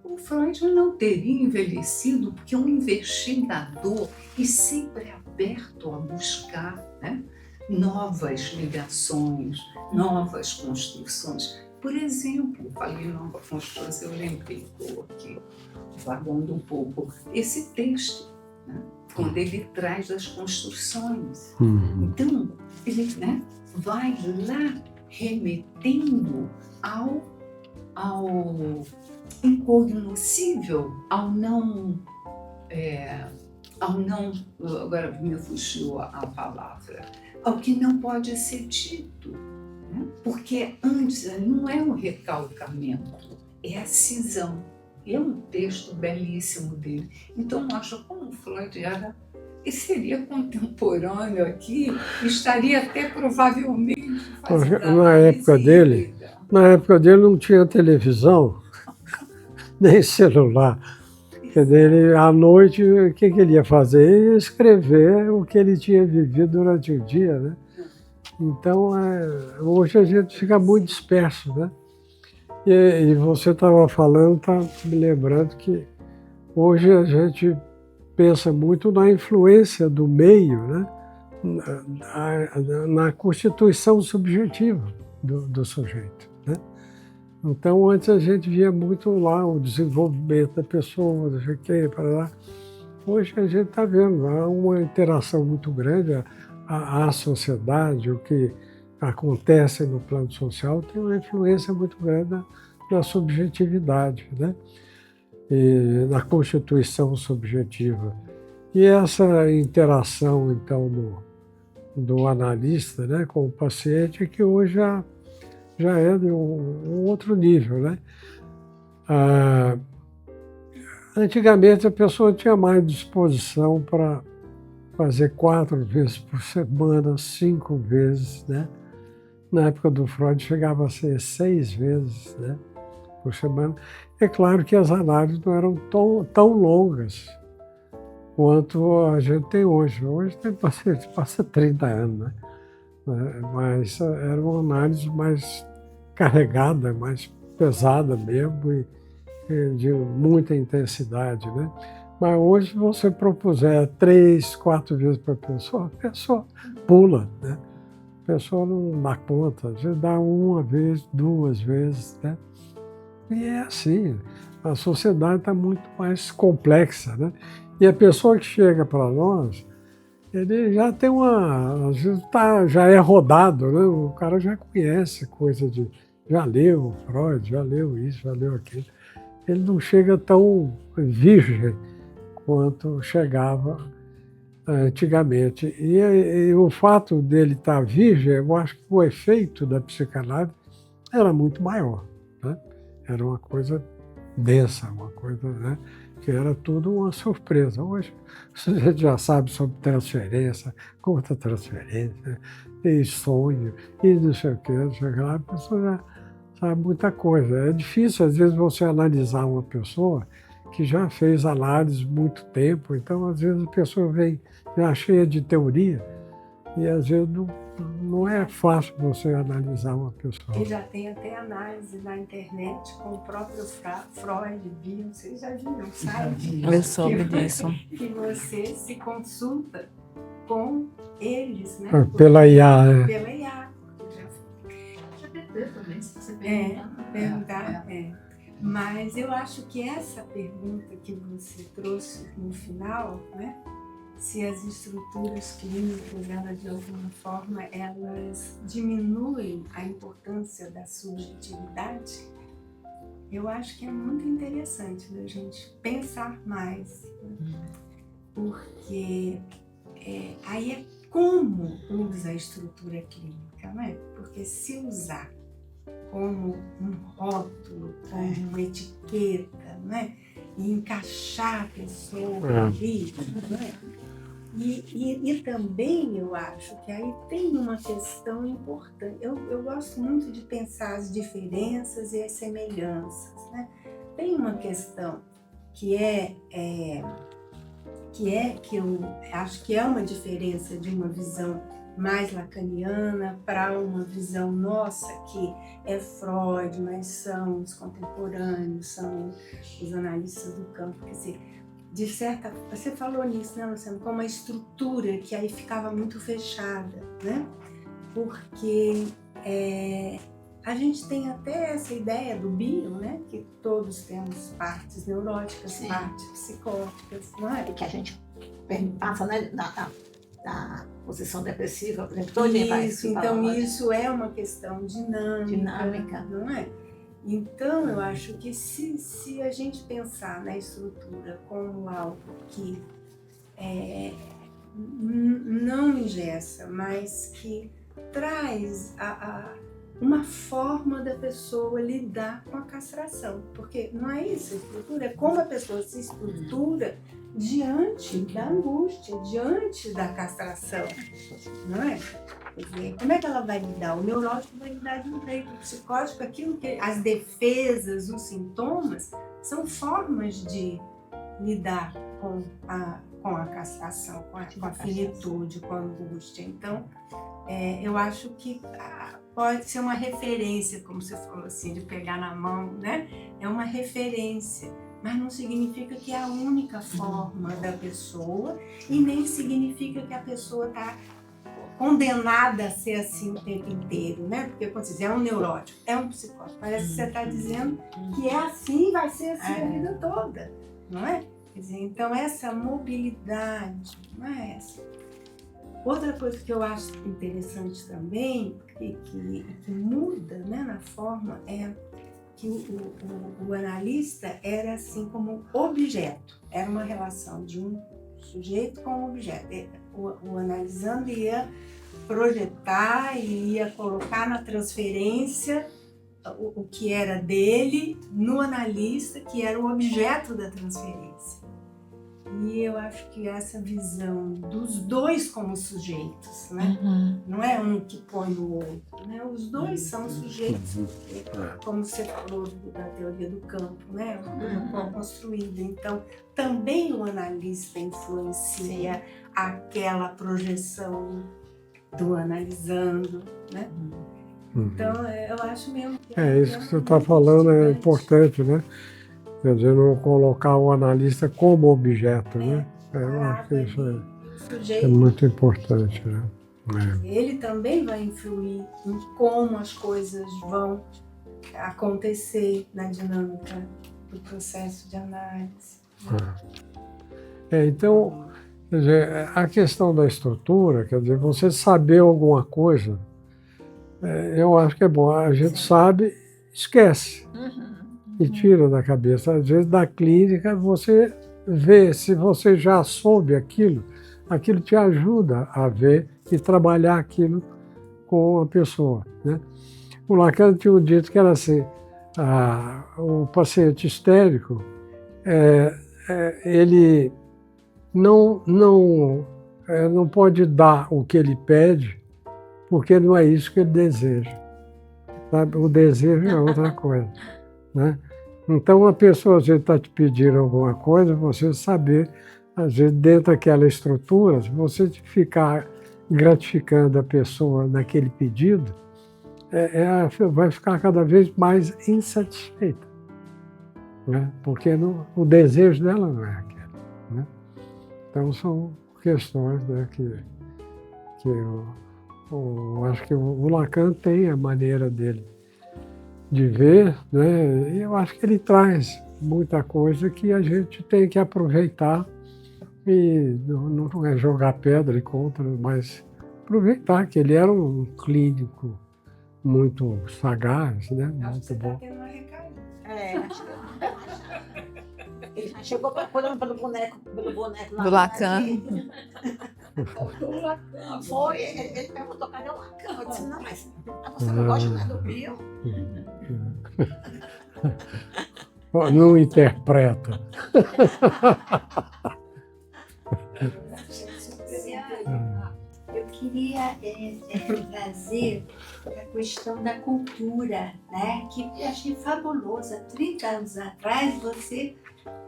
o Freud não teria envelhecido, porque é um investigador e sempre aberto a buscar, né? Novas ligações, novas construções. Por exemplo, falei nova construção, eu lembrei, estou aqui vagando um pouco, esse texto, né? Quando ele traz as construções. Então, ele, né, vai lá remetendo ao incognoscível, ao não, agora me fugiu a palavra, ao que não pode ser dito, né? Porque antes não é um recalcamento, é a cisão. E é um texto belíssimo dele. Então mostra como Freud era, e seria contemporâneo aqui, estaria até provavelmente fazendo na época dele não tinha televisão, nem celular. Quer dizer, ele, à noite, o que ele ia fazer? Ele ia escrever o que ele tinha vivido durante o dia, né? Então, hoje a gente fica muito disperso, né? E você estava falando, está me lembrando que hoje a gente pensa muito na influência do meio, né? Na constituição subjetiva do sujeito, né? Então, antes a gente via muito lá o desenvolvimento da pessoa, não sei o quê, para lá. Hoje a gente está vendo, há uma interação muito grande, a sociedade, o que acontece no plano social tem uma influência muito grande na subjetividade, né? E na constituição subjetiva. E essa interação, então, do analista, né, com o paciente, que hoje já é de um outro nível, né? Antigamente a pessoa tinha mais disposição para fazer 4 vezes por semana, 5 vezes, né? Na época do Freud chegava a ser 6 vezes, né? por semana. É claro que as análises não eram tão longas quanto a gente tem hoje. Hoje tem paciente que passa 30 anos, né? Mas era uma análise mais carregada, mais pesada mesmo e de muita intensidade, né? Mas hoje, você propuser 3, 4 vezes para a pessoa pula, né? A pessoa não dá conta, às vezes dá uma vez, 2 vezes, né? E é assim, a sociedade está muito mais complexa, né? E a pessoa que chega para nós, ele já tem às vezes já é rodado, né? O cara já conhece coisa já leu Freud, já leu isso, já leu aquilo. Ele não chega tão virgem quanto chegava antigamente. E o fato dele estar virgem, eu acho que o efeito da psicanálise era muito maior, né? Era uma coisa densa, uma coisa, né, que era tudo uma surpresa. Hoje a gente já sabe sobre transferência, curta transferência, e sonho, e não sei o que, a pessoa já sabe muita coisa. É difícil, às vezes, você analisar uma pessoa que já fez análise muito tempo, então, às vezes, a pessoa vem já cheia de teoria e, às vezes, não é fácil você analisar uma pessoa. E já tem até análise na internet com o próprio Freud, Bion, vocês já viram, sabe? Eu soube disso. Que você se consulta com eles, né? Pela IA, né? Pela IA. Também, se você Perguntar. Mas eu acho que essa pergunta que você trouxe no final, né? Se as estruturas clínicas, elas de alguma forma, elas diminuem a importância da subjetividade, eu acho que é muito interessante da gente pensar mais, né? Porque aí é como usa a estrutura clínica, não é? Porque se usar como um rótulo, como uma etiqueta, não é? E encaixar a pessoa ali, não é? E também eu acho que aí tem uma questão importante. Eu gosto muito de pensar as diferenças e as semelhanças, né? Tem uma questão que eu acho que é uma diferença de uma visão mais lacaniana para uma visão nossa, que é Freud, mas são os contemporâneos, são os analistas do campo, quer dizer, você falou nisso, né, Luciano, como uma estrutura que aí ficava muito fechada, né? Porque a gente tem até essa ideia do bio, né? Que todos temos partes neuróticas, sim, partes psicóticas, não é? E que a gente passa, né, da posição depressiva, por exemplo, todo isso, então isso é uma questão dinâmica, não é? Então, eu acho que se a gente pensar na estrutura como algo que não engessa, mas que traz uma forma da pessoa lidar com a castração, porque não é isso, a estrutura é como a pessoa se estrutura diante da angústia, diante da castração, não é? Quer dizer, como é que ela vai lidar? O neurótico vai lidar de um jeito, o psicótico, aquilo que as defesas, os sintomas, são formas de lidar com a castração, com a finitude, com a angústia. Então, eu acho que pode ser uma referência, como você falou assim, de pegar na mão, né? É uma referência, mas não significa que é a única forma da pessoa e nem significa que a pessoa está condenada a ser assim o tempo inteiro, né? Porque quando você diz, é um neurótico, é um psicótico, parece que você está dizendo que é assim, vai ser assim a vida toda, não é? Quer dizer, então essa mobilidade, não é essa? Outra coisa que eu acho interessante também, que muda, né, na forma, é que o analista era assim como objeto, era uma relação de um sujeito com um objeto. O analisando ia projetar e ia colocar na transferência o que era dele no analista, que era o objeto da transferência. E eu acho que essa visão dos dois como sujeitos, né? Uhum. Não é um que põe o outro, né? Os dois são sujeitos, como você falou da teoria do campo, né? Construída. Então, também o analista influencia aquela projeção do analisando, né? Então, eu acho mesmo que Isso que você está falando é importante, né? Quer dizer, não colocar o analista como objeto, né? Eu acho que isso é muito importante, né? Ele também vai influir em como as coisas vão acontecer na dinâmica do processo de análise. Então, quer dizer, a questão da estrutura, quer dizer, você saber alguma coisa, eu acho que é bom. A gente sabe, esquece e tira da cabeça. Às vezes, da clínica, você vê, se você já soube aquilo, aquilo te ajuda a ver e trabalhar aquilo com a pessoa, né? O Lacan tinha dito que era assim, o paciente histérico, ele não pode dar o que ele pede, porque não é isso que ele deseja. Sabe? O desejo é outra coisa, né? Então, a pessoa, às vezes, está te pedindo alguma coisa, você saber, às vezes, dentro daquela estrutura, se você ficar gratificando a pessoa naquele pedido, vai ficar cada vez mais insatisfeita, né? Porque o desejo dela não é aquele, né? Então, são questões, né, que eu acho que o Lacan tem a maneira dele de ver, né? E eu acho que ele traz muita coisa que a gente tem que aproveitar e não é jogar pedra e contra, mas aproveitar que ele era um clínico muito sagaz, né? Muito bom. Tendo uma recaída. Acho que ele já chegou procurando pelo boneco lá. Do Lacan. Foi, ele perguntou, cadê o Lacan? Eu disse, não, mas você não gosta mais do Bill? Não interpreta. Eu queria trazer a questão da cultura, né? Que eu achei fabulosa. 30 anos atrás você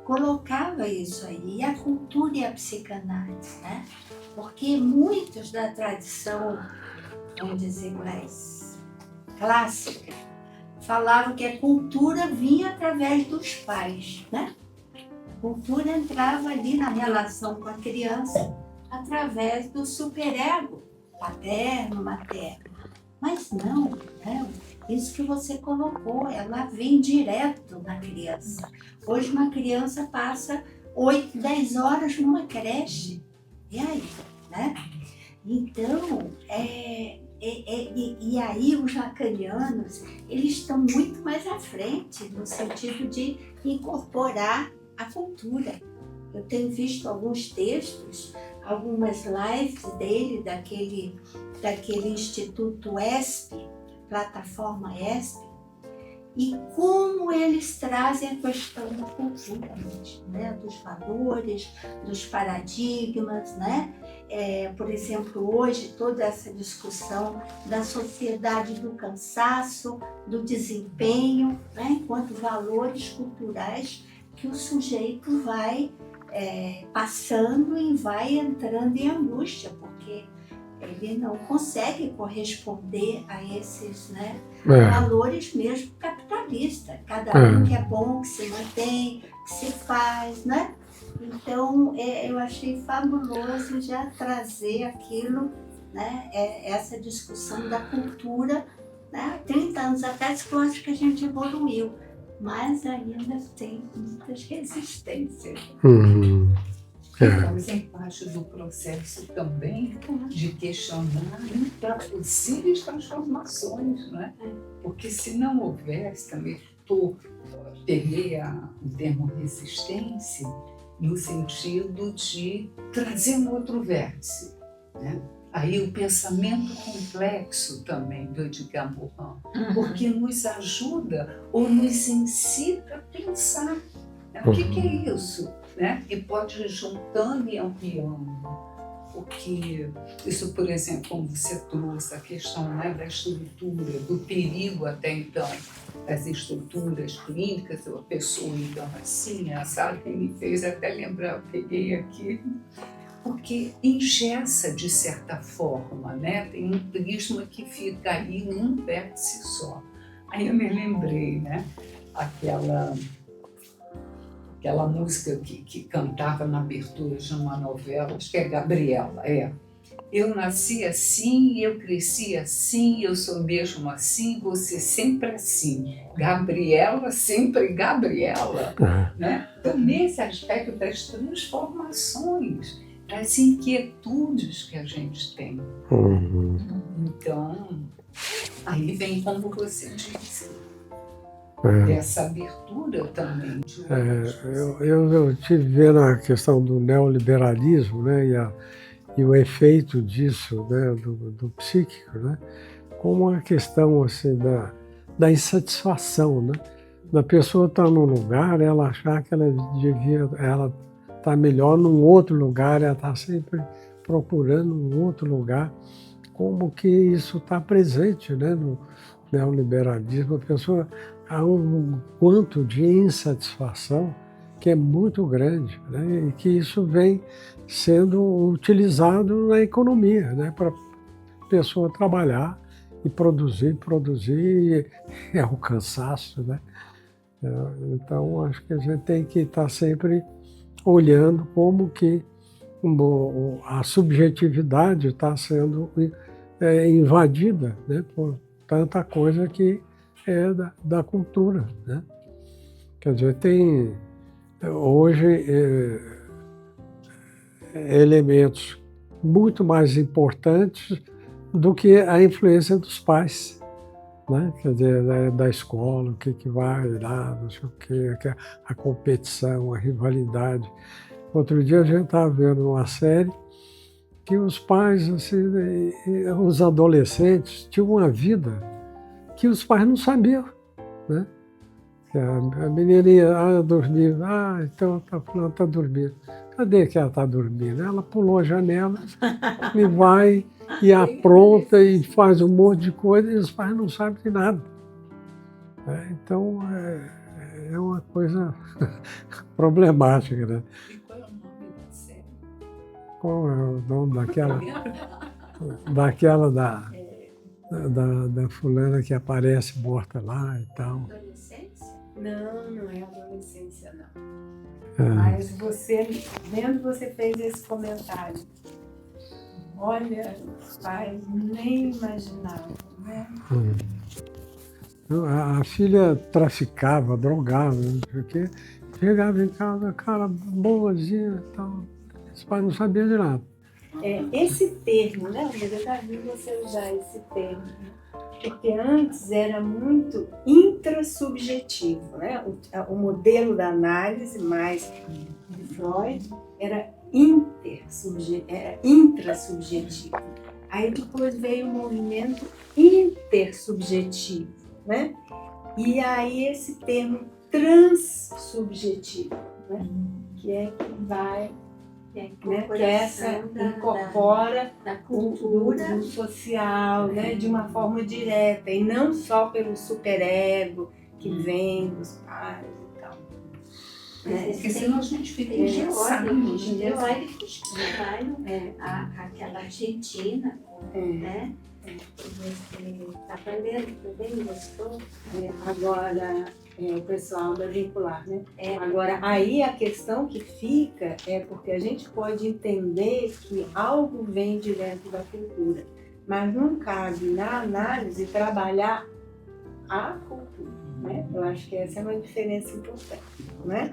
colocava isso aí, e a cultura e a psicanálise, né? Porque muitos da tradição, vamos dizer, mais clássica, falavam que a cultura vinha através dos pais, né? A cultura entrava ali na relação com a criança através do superego paterno, materno. Mas não, né? Isso que você colocou, ela vem direto na criança. Hoje uma criança passa 8, 10 horas numa creche. E aí, né? Então, e aí os lacanianos, eles estão muito mais à frente no sentido de incorporar a cultura. Eu tenho visto alguns textos, algumas lives dele, daquele Instituto ESP, plataforma ESP, e como eles trazem a questão da cultura, né? Dos valores, dos paradigmas, né? Por exemplo, hoje toda essa discussão da sociedade do cansaço, do desempenho, né? Enquanto valores culturais que o sujeito vai passando e vai entrando em angústia, porque ele não consegue corresponder a esses, né, valores mesmo capitalistas. Cada um que é bom, que se mantém, que se faz, né? Então, eu achei fabuloso já trazer aquilo, né, essa discussão da cultura, né? 30 anos atrás, eu acho que a gente evoluiu, mas ainda tem muitas resistências. Fazem parte do processo também de questionar para possíveis transformações, não é? Porque se não houvesse, também peguei o termo resistência no sentido de trazer um outro vértice, né? Aí o pensamento complexo também do Edgar Morin, porque nos ajuda ou nos incita a pensar. O que é isso? né? E pode ir juntando e ampliando. Porque isso, por exemplo, como você trouxe a questão, né, da estrutura, do perigo até então, das estruturas clínicas, a pessoa então assim, assado, que me fez até lembrar, eu peguei aqui, porque engessa de certa forma, né? Tem um prisma que fica ali num vértice só. Aí eu me lembrei, né? Aquela música que cantava na abertura de uma novela, acho que é Gabriela, Eu nasci assim, eu cresci assim, eu sou mesmo assim, você sempre assim. Gabriela, sempre Gabriela. Né? Então, nesse aspecto das transformações, das inquietudes que a gente tem. Então, aí vem, como você disse, dessa abertura também. Eu tive vendo a questão do neoliberalismo, né, e o efeito disso, né, do psíquico, né, como uma questão assim, da insatisfação, né, da pessoa estar num lugar, ela achar que ela está melhor num outro lugar, ela está sempre procurando um outro lugar, como que isso está presente, né, no neoliberalismo. A pessoa há um quanto de insatisfação que é muito grande, né? E que isso vem sendo utilizado na economia, né? Para a pessoa trabalhar e produzir, e é o cansaço, né? Então, acho que a gente tem que estar sempre olhando como que a subjetividade está sendo invadida, né? Por tanta coisa que é da cultura, né? Quer dizer, tem hoje elementos muito mais importantes do que a influência dos pais, né? Quer dizer, da escola, o que vai lá, não sei o que, a competição, a rivalidade. Outro dia a gente estava vendo uma série que os pais, assim, os adolescentes tinham uma vida que os pais não sabiam, né? A menininha dormiu, então ela está dormindo. Cadê que ela está dormindo? Ela pulou a janela e vai e apronta e faz um monte de coisa e os pais não sabem de nada. Então é uma coisa problemática, né? E qual é o nome da série? Qual é o nome daquela da fulana que aparece morta lá e tal? Adolescência? Não é adolescência, não. Mas você fez esse comentário. Olha, os pais nem imaginavam, né? A filha traficava, drogava, não sei o quê. Chegava em casa, cara boazinha e tal. Os pais não sabiam de nada. Esse termo, né? Eu já vi você usar esse termo, porque antes era muito intrasubjetivo, né? O modelo da análise mais de Freud era intrasubjetivo. Aí depois veio o movimento intersubjetivo, né? E aí esse termo transsubjetivo, né? Que é que vai... que essa incorpora da cultura o social, né, de uma forma direta, e não só pelo superego que vem dos pais e tal. Porque senão a gente fica engessado. teóricos que vai aquela Argentina, né? Você está aprendendo também, gostou? Agora, o pessoal da vincular, né? Agora, aí a questão que fica é porque a gente pode entender que algo vem de dentro da cultura, mas não cabe na análise trabalhar a cultura, né? Eu acho que essa é uma diferença importante, né?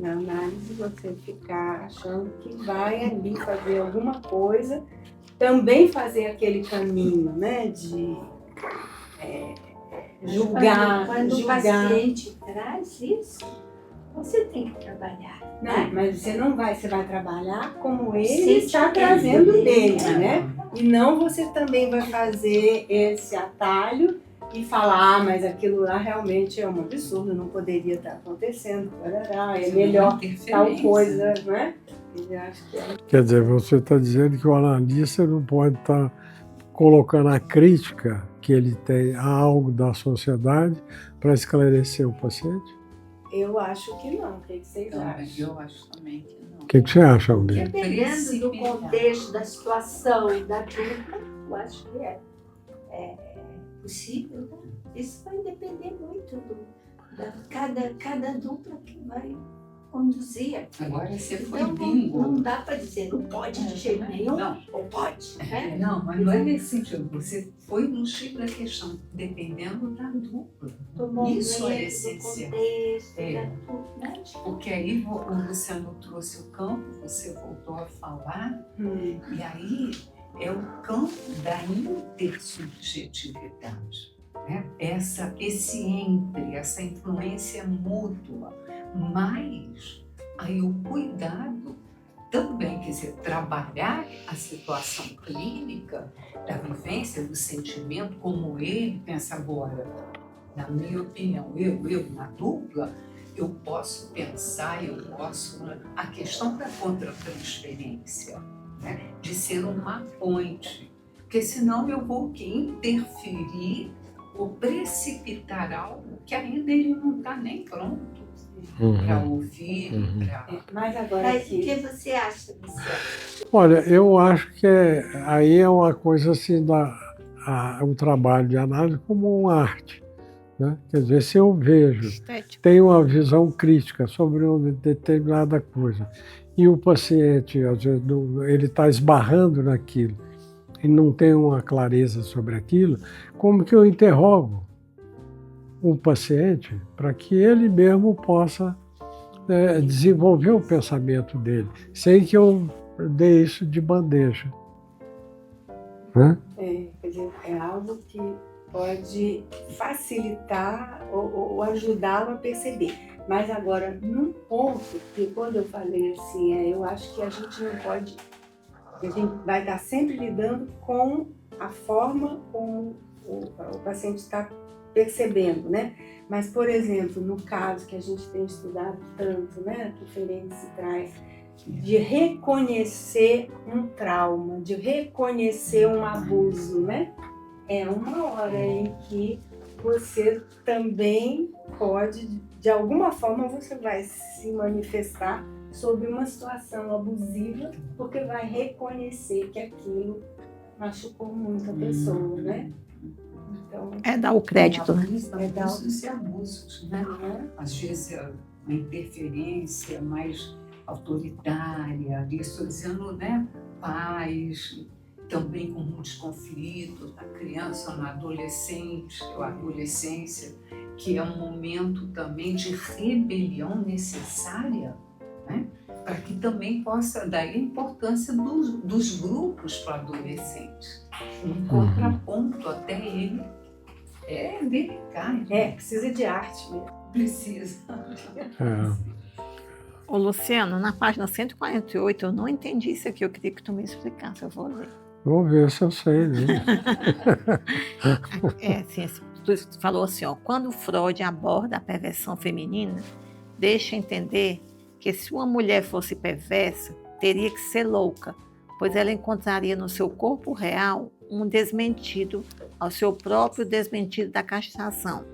Na análise, você ficar achando que vai ali fazer alguma coisa, também fazer aquele caminho, né, de julgar. Quando o paciente traz isso, você tem que trabalhar. Não, né? mas você não vai, você vai trabalhar como ele Sim, está trazendo dele, né? E não você também vai fazer esse atalho e falar, mas aquilo lá realmente é um absurdo, não poderia estar acontecendo, é melhor tal coisa, não é? Eu acho que é. Quer dizer, você está dizendo que o analista não pode estar colocando a crítica que ele tem a algo da sociedade para esclarecer o paciente? Eu acho que não. O que vocês acham? Eu acho também que não. O que você acha, Almeida? Dependendo do contexto, da situação, da dupla, eu acho que é possível, né? Isso vai depender muito da cada dupla que vai conduzir. Agora você foi Então, bingo. não dá para dizer, não pode de jeito nenhum, Não. ou pode, né? Não, mas não é nesse sentido. Você foi no X da questão, dependendo da dupla. Isso é essencial. Do contexto, É. da dupla, né? Porque aí o Luciano trouxe o campo, você voltou a falar, e aí é o campo da intersubjetividade. Né? Esse entre, essa influência mútua, mas aí o cuidado também, quer dizer, trabalhar a situação clínica da vivência, do sentimento, como ele pensa agora. Na minha opinião, eu na dupla, eu posso pensar, a questão da contratransferência, né? De ser uma ponte, porque senão eu vou interferir ou precipitar algo que ainda ele não está nem pronto para ouvir, Mas agora Mas o aqui, que você acha, Luciano? Olha, eu acho que aí é uma coisa assim, um trabalho de análise como uma arte. Né? Quer dizer, se eu vejo, Estético. tenho uma visão crítica sobre uma determinada coisa, e o paciente, às vezes, ele está esbarrando naquilo, e não tem uma clareza sobre aquilo, como que eu interrogo o paciente para que ele mesmo possa desenvolver o pensamento dele, sem que eu dê isso de bandeja. Né? quer dizer, é algo que pode facilitar ou ajudá-lo a perceber. Mas agora, num ponto que quando eu falei assim, eu acho que a gente não pode, a gente vai estar sempre lidando com a forma como o paciente está percebendo, né? Mas, por exemplo, no caso que a gente tem estudado tanto, né, que o Ferenczi traz, de reconhecer um trauma, de reconhecer um abuso, né? É uma hora em que você também pode, de alguma forma, você vai se manifestar sobre uma situação abusiva, porque vai reconhecer que aquilo machucou muito a pessoa, né? Então, Dar o crédito, né? Abusos e abusos, né? Às vezes uma interferência mais autoritária, estou dizendo, né? Pais, também com muitos conflitos na criança, na adolescente, ou adolescência, que é um momento também de rebelião necessária, né? Para que também possa, daí a importância dos grupos para adolescentes. Um contraponto até ele é delicado. Precisa de arte mesmo. Precisa. Ô, Luciano, na página 148, eu não entendi isso aqui, eu queria que tu me explicasse, eu vou ler. Vou ver se eu sei, né? Tu falou assim, ó, quando Freud aborda a perversão feminina, deixa entender que se uma mulher fosse perversa, teria que ser louca, pois ela encontraria no seu corpo real um desmentido ao seu próprio desmentido da castração.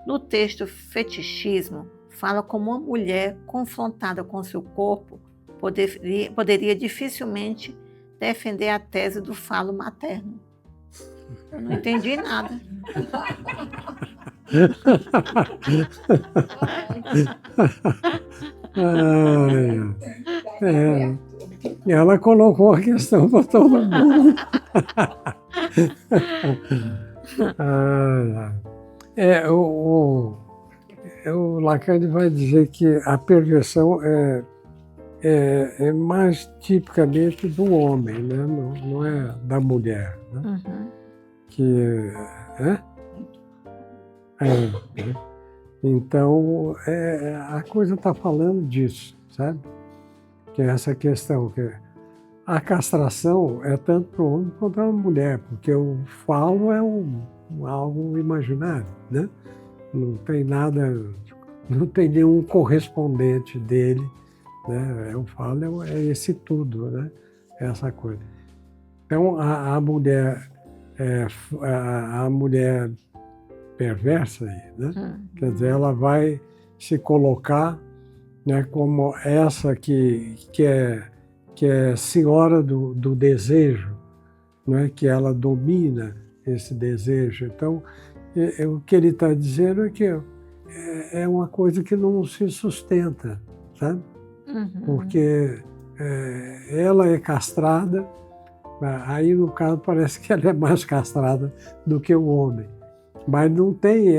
No texto Fetichismo, fala como uma mulher confrontada com seu corpo poderia dificilmente defender a tese do falo materno. Eu não entendi nada. Ela colocou a questão para todo mundo. O Lacan vai dizer que a perversão é mais tipicamente do homem, né? Não é da mulher. Né? Então, a coisa está falando disso, sabe? Que é essa questão, que a castração é tanto para o homem quanto para a mulher, porque o falo algo imaginário, né? Não tem nada, não tem nenhum correspondente dele, né? Eu falo, é esse tudo, né? Essa coisa. Então, a mulher perversa aí, né? Quer dizer, ela vai se colocar, né, como essa que é senhora do desejo, né? Que ela domina esse desejo. Então, o que ele está dizendo é que é uma coisa que não se sustenta, sabe? Porque ela é castrada, aí no caso parece que ela é mais castrada do que o homem, mas não tem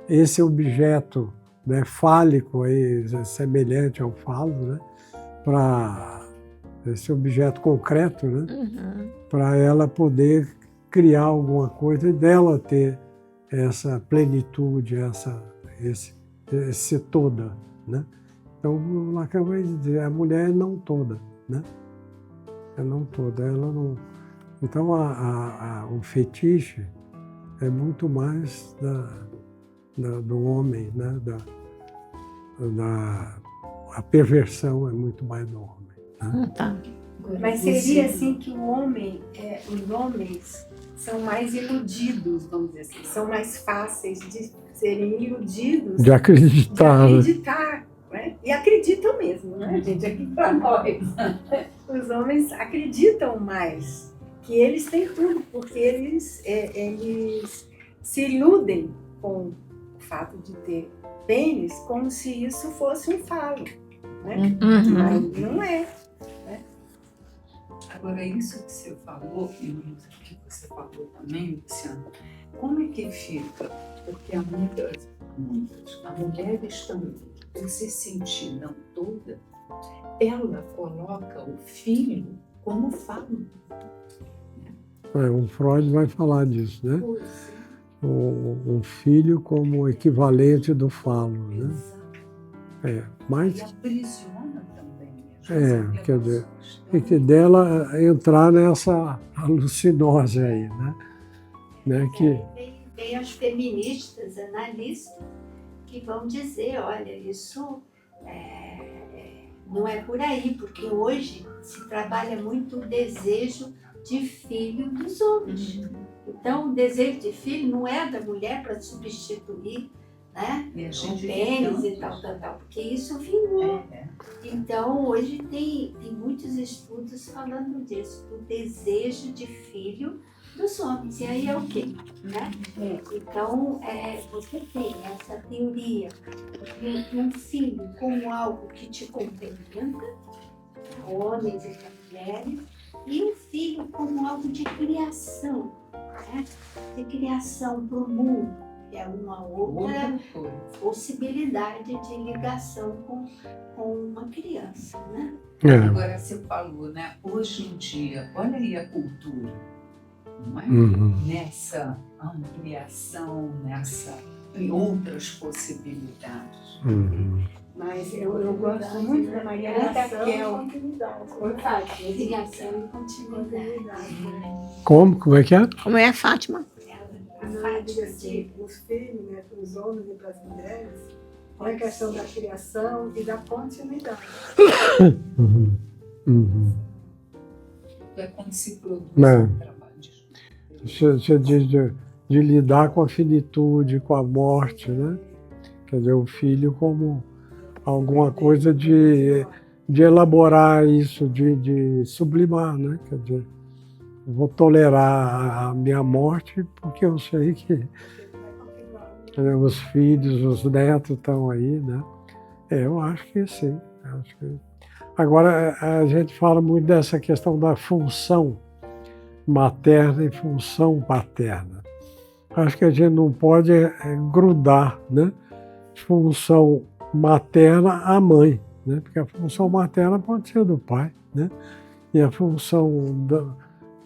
esse objeto, né, fálico, aí, semelhante ao falo, né, para esse objeto concreto, né, para ela poder criar alguma coisa e dela ter essa plenitude, esse toda, né? Então, o Lacan vai dizer, a mulher é não toda, né? É não toda, ela não... Então, o fetiche é muito mais do homem, né? A perversão é muito mais do homem, né? Tá. Mas seria assim que os homens são mais iludidos, vamos dizer assim, são mais fáceis de serem iludidos, De acreditar. Né? E acreditam mesmo, né, gente? Aqui para nós. Os homens acreditam mais que eles têm tudo, porque eles se iludem com o fato de ter pênis como se isso fosse um falo, né? Mas não é. Né? Agora, isso que você falou, e o que você falou também, Luciana, como é que fica? Porque a mulheres também, por se sentir não toda, ela coloca o filho como falo. O Freud vai falar disso, né? O filho como equivalente do falo, né? Mas E aprisiona também. quer dizer, e que dela entrar nessa alucinose aí, né? Que Tem as feministas analistas que vão dizer, olha, isso não é por aí, porque hoje se trabalha muito o desejo de filho dos homens. Então, o desejo de filho não é da mulher para substituir, né, o pênis e tal, porque isso vingou. Então, hoje tem muitos estudos falando disso, do desejo de filho dos homens. E aí é o quê? Né? Então, você tem essa teoria de um filho como algo que te complementa, homens e mulheres, e um filho como algo de criação, né? De criação para o mundo, que é uma outra possibilidade de ligação com uma criança, né? Agora você falou, né? Hoje em dia, olha aí a cultura, não é? Nessa ampliação, em outras possibilidades. Mas eu gosto muito da Maria Raquel. Criação e continuidade. Como é que é? Como é a Fátima? Os filhos, né, para os homens e para as mulheres, é a questão da criação e da continuidade. É quando se produz Não. trabalho de Você diz de lidar com a finitude, com a morte, né? Quer dizer, o filho como alguma coisa de elaborar isso, de sublimar, né? Quer dizer, vou tolerar a minha morte porque eu sei que os filhos, os netos estão aí, né? Eu acho que sim. Agora, a gente fala muito dessa questão da função materna e função paterna. Acho que a gente não pode grudar, né? Função materna à mãe, né? Porque a função materna pode ser do pai, né? E a função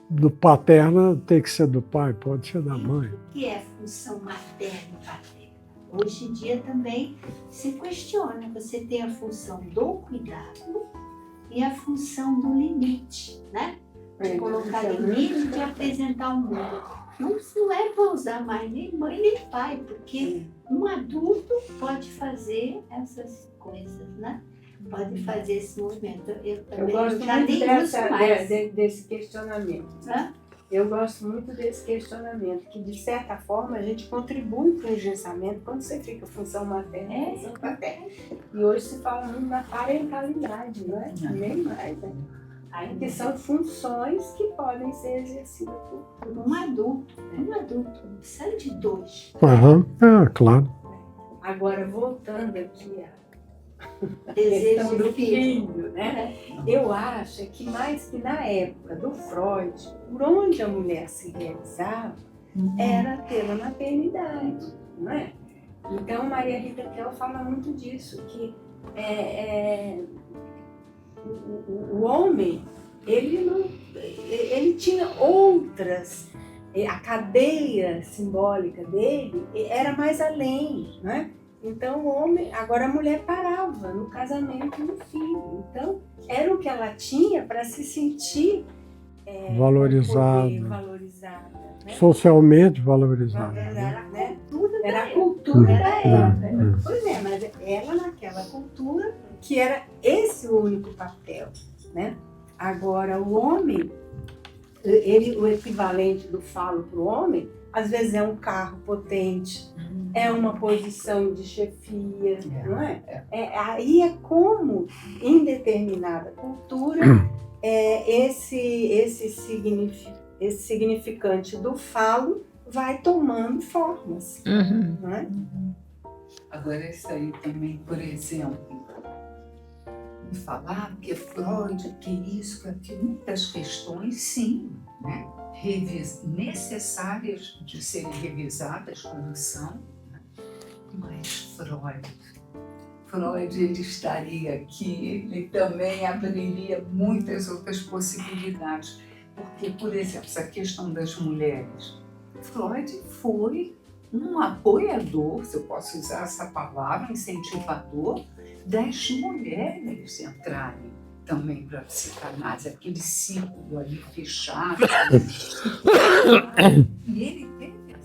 do paterna tem que ser do pai, pode ser da mãe. O que é função materna e paterna? Hoje em dia também se questiona. Você tem a função do cuidado e a função do limite, né? De colocar limite, de apresentar o mundo. não é para usar mais nem mãe nem pai, porque um adulto pode fazer essas coisas, né? Pode fazer esse movimento. Eu Eu também gosto já muito nem uso mais. desse questionamento. Hã? Eu gosto muito desse questionamento, que de certa forma a gente contribui para o engessamento quando você fica função materna, função paterna. E hoje se fala muito na parentalidade, não é? Nem mais, né? Aí que são funções que podem ser exercidas por Um adulto, não precisa de dois. Aham, claro. Agora, voltando aqui à Desejo questão do do filho. filho, né? Eu acho que mais que na época do Freud, por onde a mulher se realizava, era pela maternidade, não é? Então, Maria Rita Kell fala muito disso, que o homem, ele tinha outras, a cadeia simbólica dele era mais além, né? Então o homem, agora a mulher parava no casamento e no filho. Então era o que ela tinha para se sentir Valorizada. valorizada, né? Socialmente valorizado. Era a cultura da época. Hum. Pois é, mas ela naquela cultura que era esse o único papel, né? Agora o homem, o equivalente do falo para o homem, às vezes é um carro potente, é uma posição de chefia, não é? Aí é como, em determinada cultura, esse significante do falo vai tomando formas, não é? Agora, isso aí também, por exemplo, me falar que Freud, que isso, que aquilo, muitas questões, sim, né? Necessárias de serem revisadas quando são, né? Mas Freud ele estaria aqui, ele também abriria muitas outras possibilidades. Porque, por exemplo, essa questão das mulheres, Freud foi um apoiador, se eu posso usar essa palavra, incentivador, das mulheres entrarem também para a psicanálise, aquele círculo ali fechado. E ele teve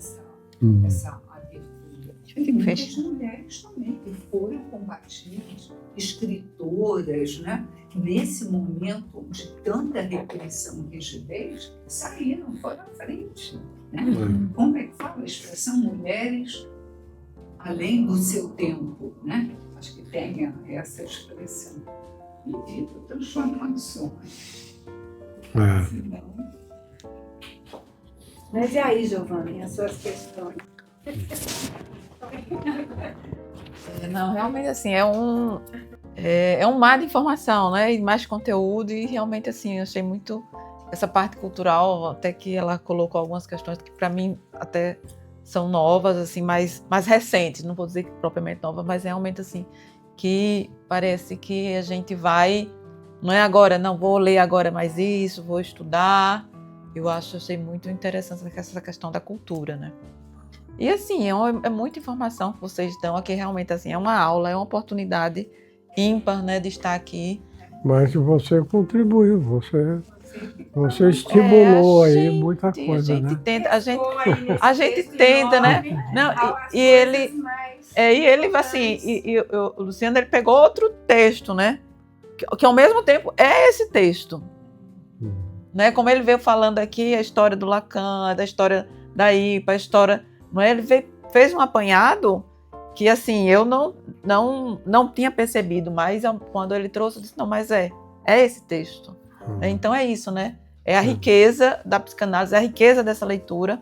essa abertura. E muitas mulheres também que foram combatidas, escritoras, né? Nesse momento de tanta repressão e rigidez, saíram, foram à frente. Né? Como é que fala a expressão mulheres além do seu tempo? Né? Acho que tem essa expressão. E de transformações. Senão... Mas e aí, Giovanni, as suas questões? Não, realmente assim, é um mar de informação, né? E mais conteúdo, e realmente assim, eu achei muito essa parte cultural, até que ela colocou algumas questões que para mim até são novas, assim, mais recentes, não vou dizer que propriamente novas, mas realmente assim, que parece que a gente vai, não é agora, não vou ler agora mais isso, vou estudar. Eu achei muito interessante essa questão da cultura, né? E assim, é muita informação que vocês dão aqui, realmente assim, é uma aula, é uma oportunidade ímpar, né, de estar aqui. Mas você contribuiu, você estimulou aí muita coisa, A gente tenta, né? Não, e ele assim, o Luciano, ele pegou outro texto, né? Que ao mesmo tempo é esse texto. Né? Como ele veio falando aqui, a história do Lacan, da história da IPA, a história... Não é? Ele fez um apanhado que, assim, eu não tinha percebido, mas quando ele trouxe, eu disse, não, mas é esse texto. Então é isso, né? É a riqueza da psicanálise, a riqueza dessa leitura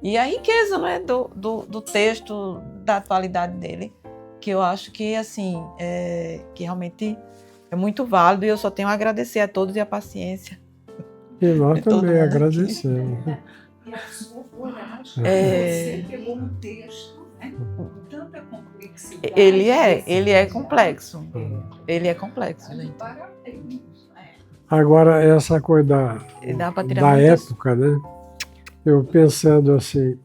e a riqueza, né, do texto, da atualidade dele, que eu acho que, assim, que realmente é muito válido, e eu só tenho a agradecer a todos e a paciência. E nós também agradecemos. E a sua coragem. Você pegou um texto, né, com tanta complexidade. Ele é complexo. Ele é complexo, gente. Parabéns. Agora, essa coisa da época, né? Eu pensando assim,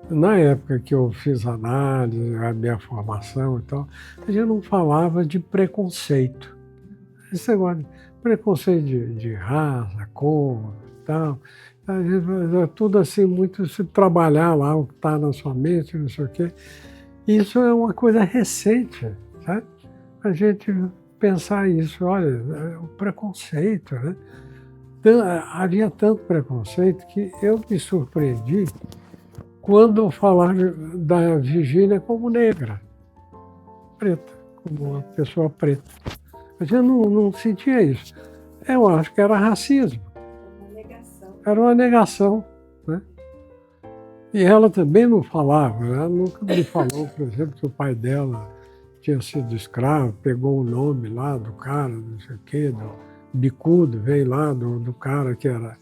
na época que eu fiz análise, a minha formação e tal, a gente não falava de preconceito. Esse negócio de preconceito de raça, cor e tal. A gente, é tudo assim, muito se trabalhar lá o que está na sua mente, não sei o quê. Isso é uma coisa recente, sabe? A gente pensar isso, olha, o preconceito, né? Havia tanto preconceito que eu me surpreendi quando falaram da Virgínia como negra, preta, como uma pessoa preta. A gente não sentia isso. Eu acho que era racismo. Era uma negação, né? E ela também não falava, ela nunca me falou, por exemplo, que o pai dela tinha sido escravo, pegou o nome lá do cara, não sei o quê, do bicudo, veio lá do cara que era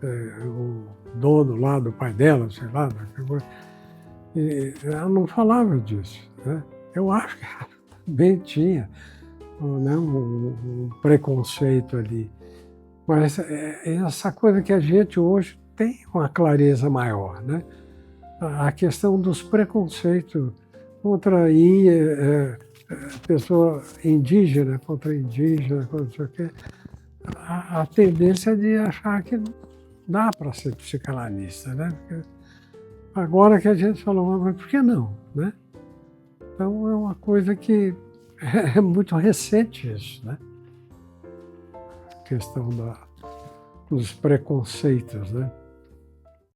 o dono lá do pai dela, sei lá. E ela não falava disso, né? Eu acho que ela também tinha, né, um preconceito ali. Mas essa coisa que a gente hoje tem uma clareza maior, né? A questão dos preconceitos contra pessoa indígena, contra não sei o quê. A tendência é de achar que não dá para ser psicanalista, né? Porque agora que a gente falou, mas por que não, né? Então é uma coisa que é muito recente isso, né? A questão dos preconceitos, né?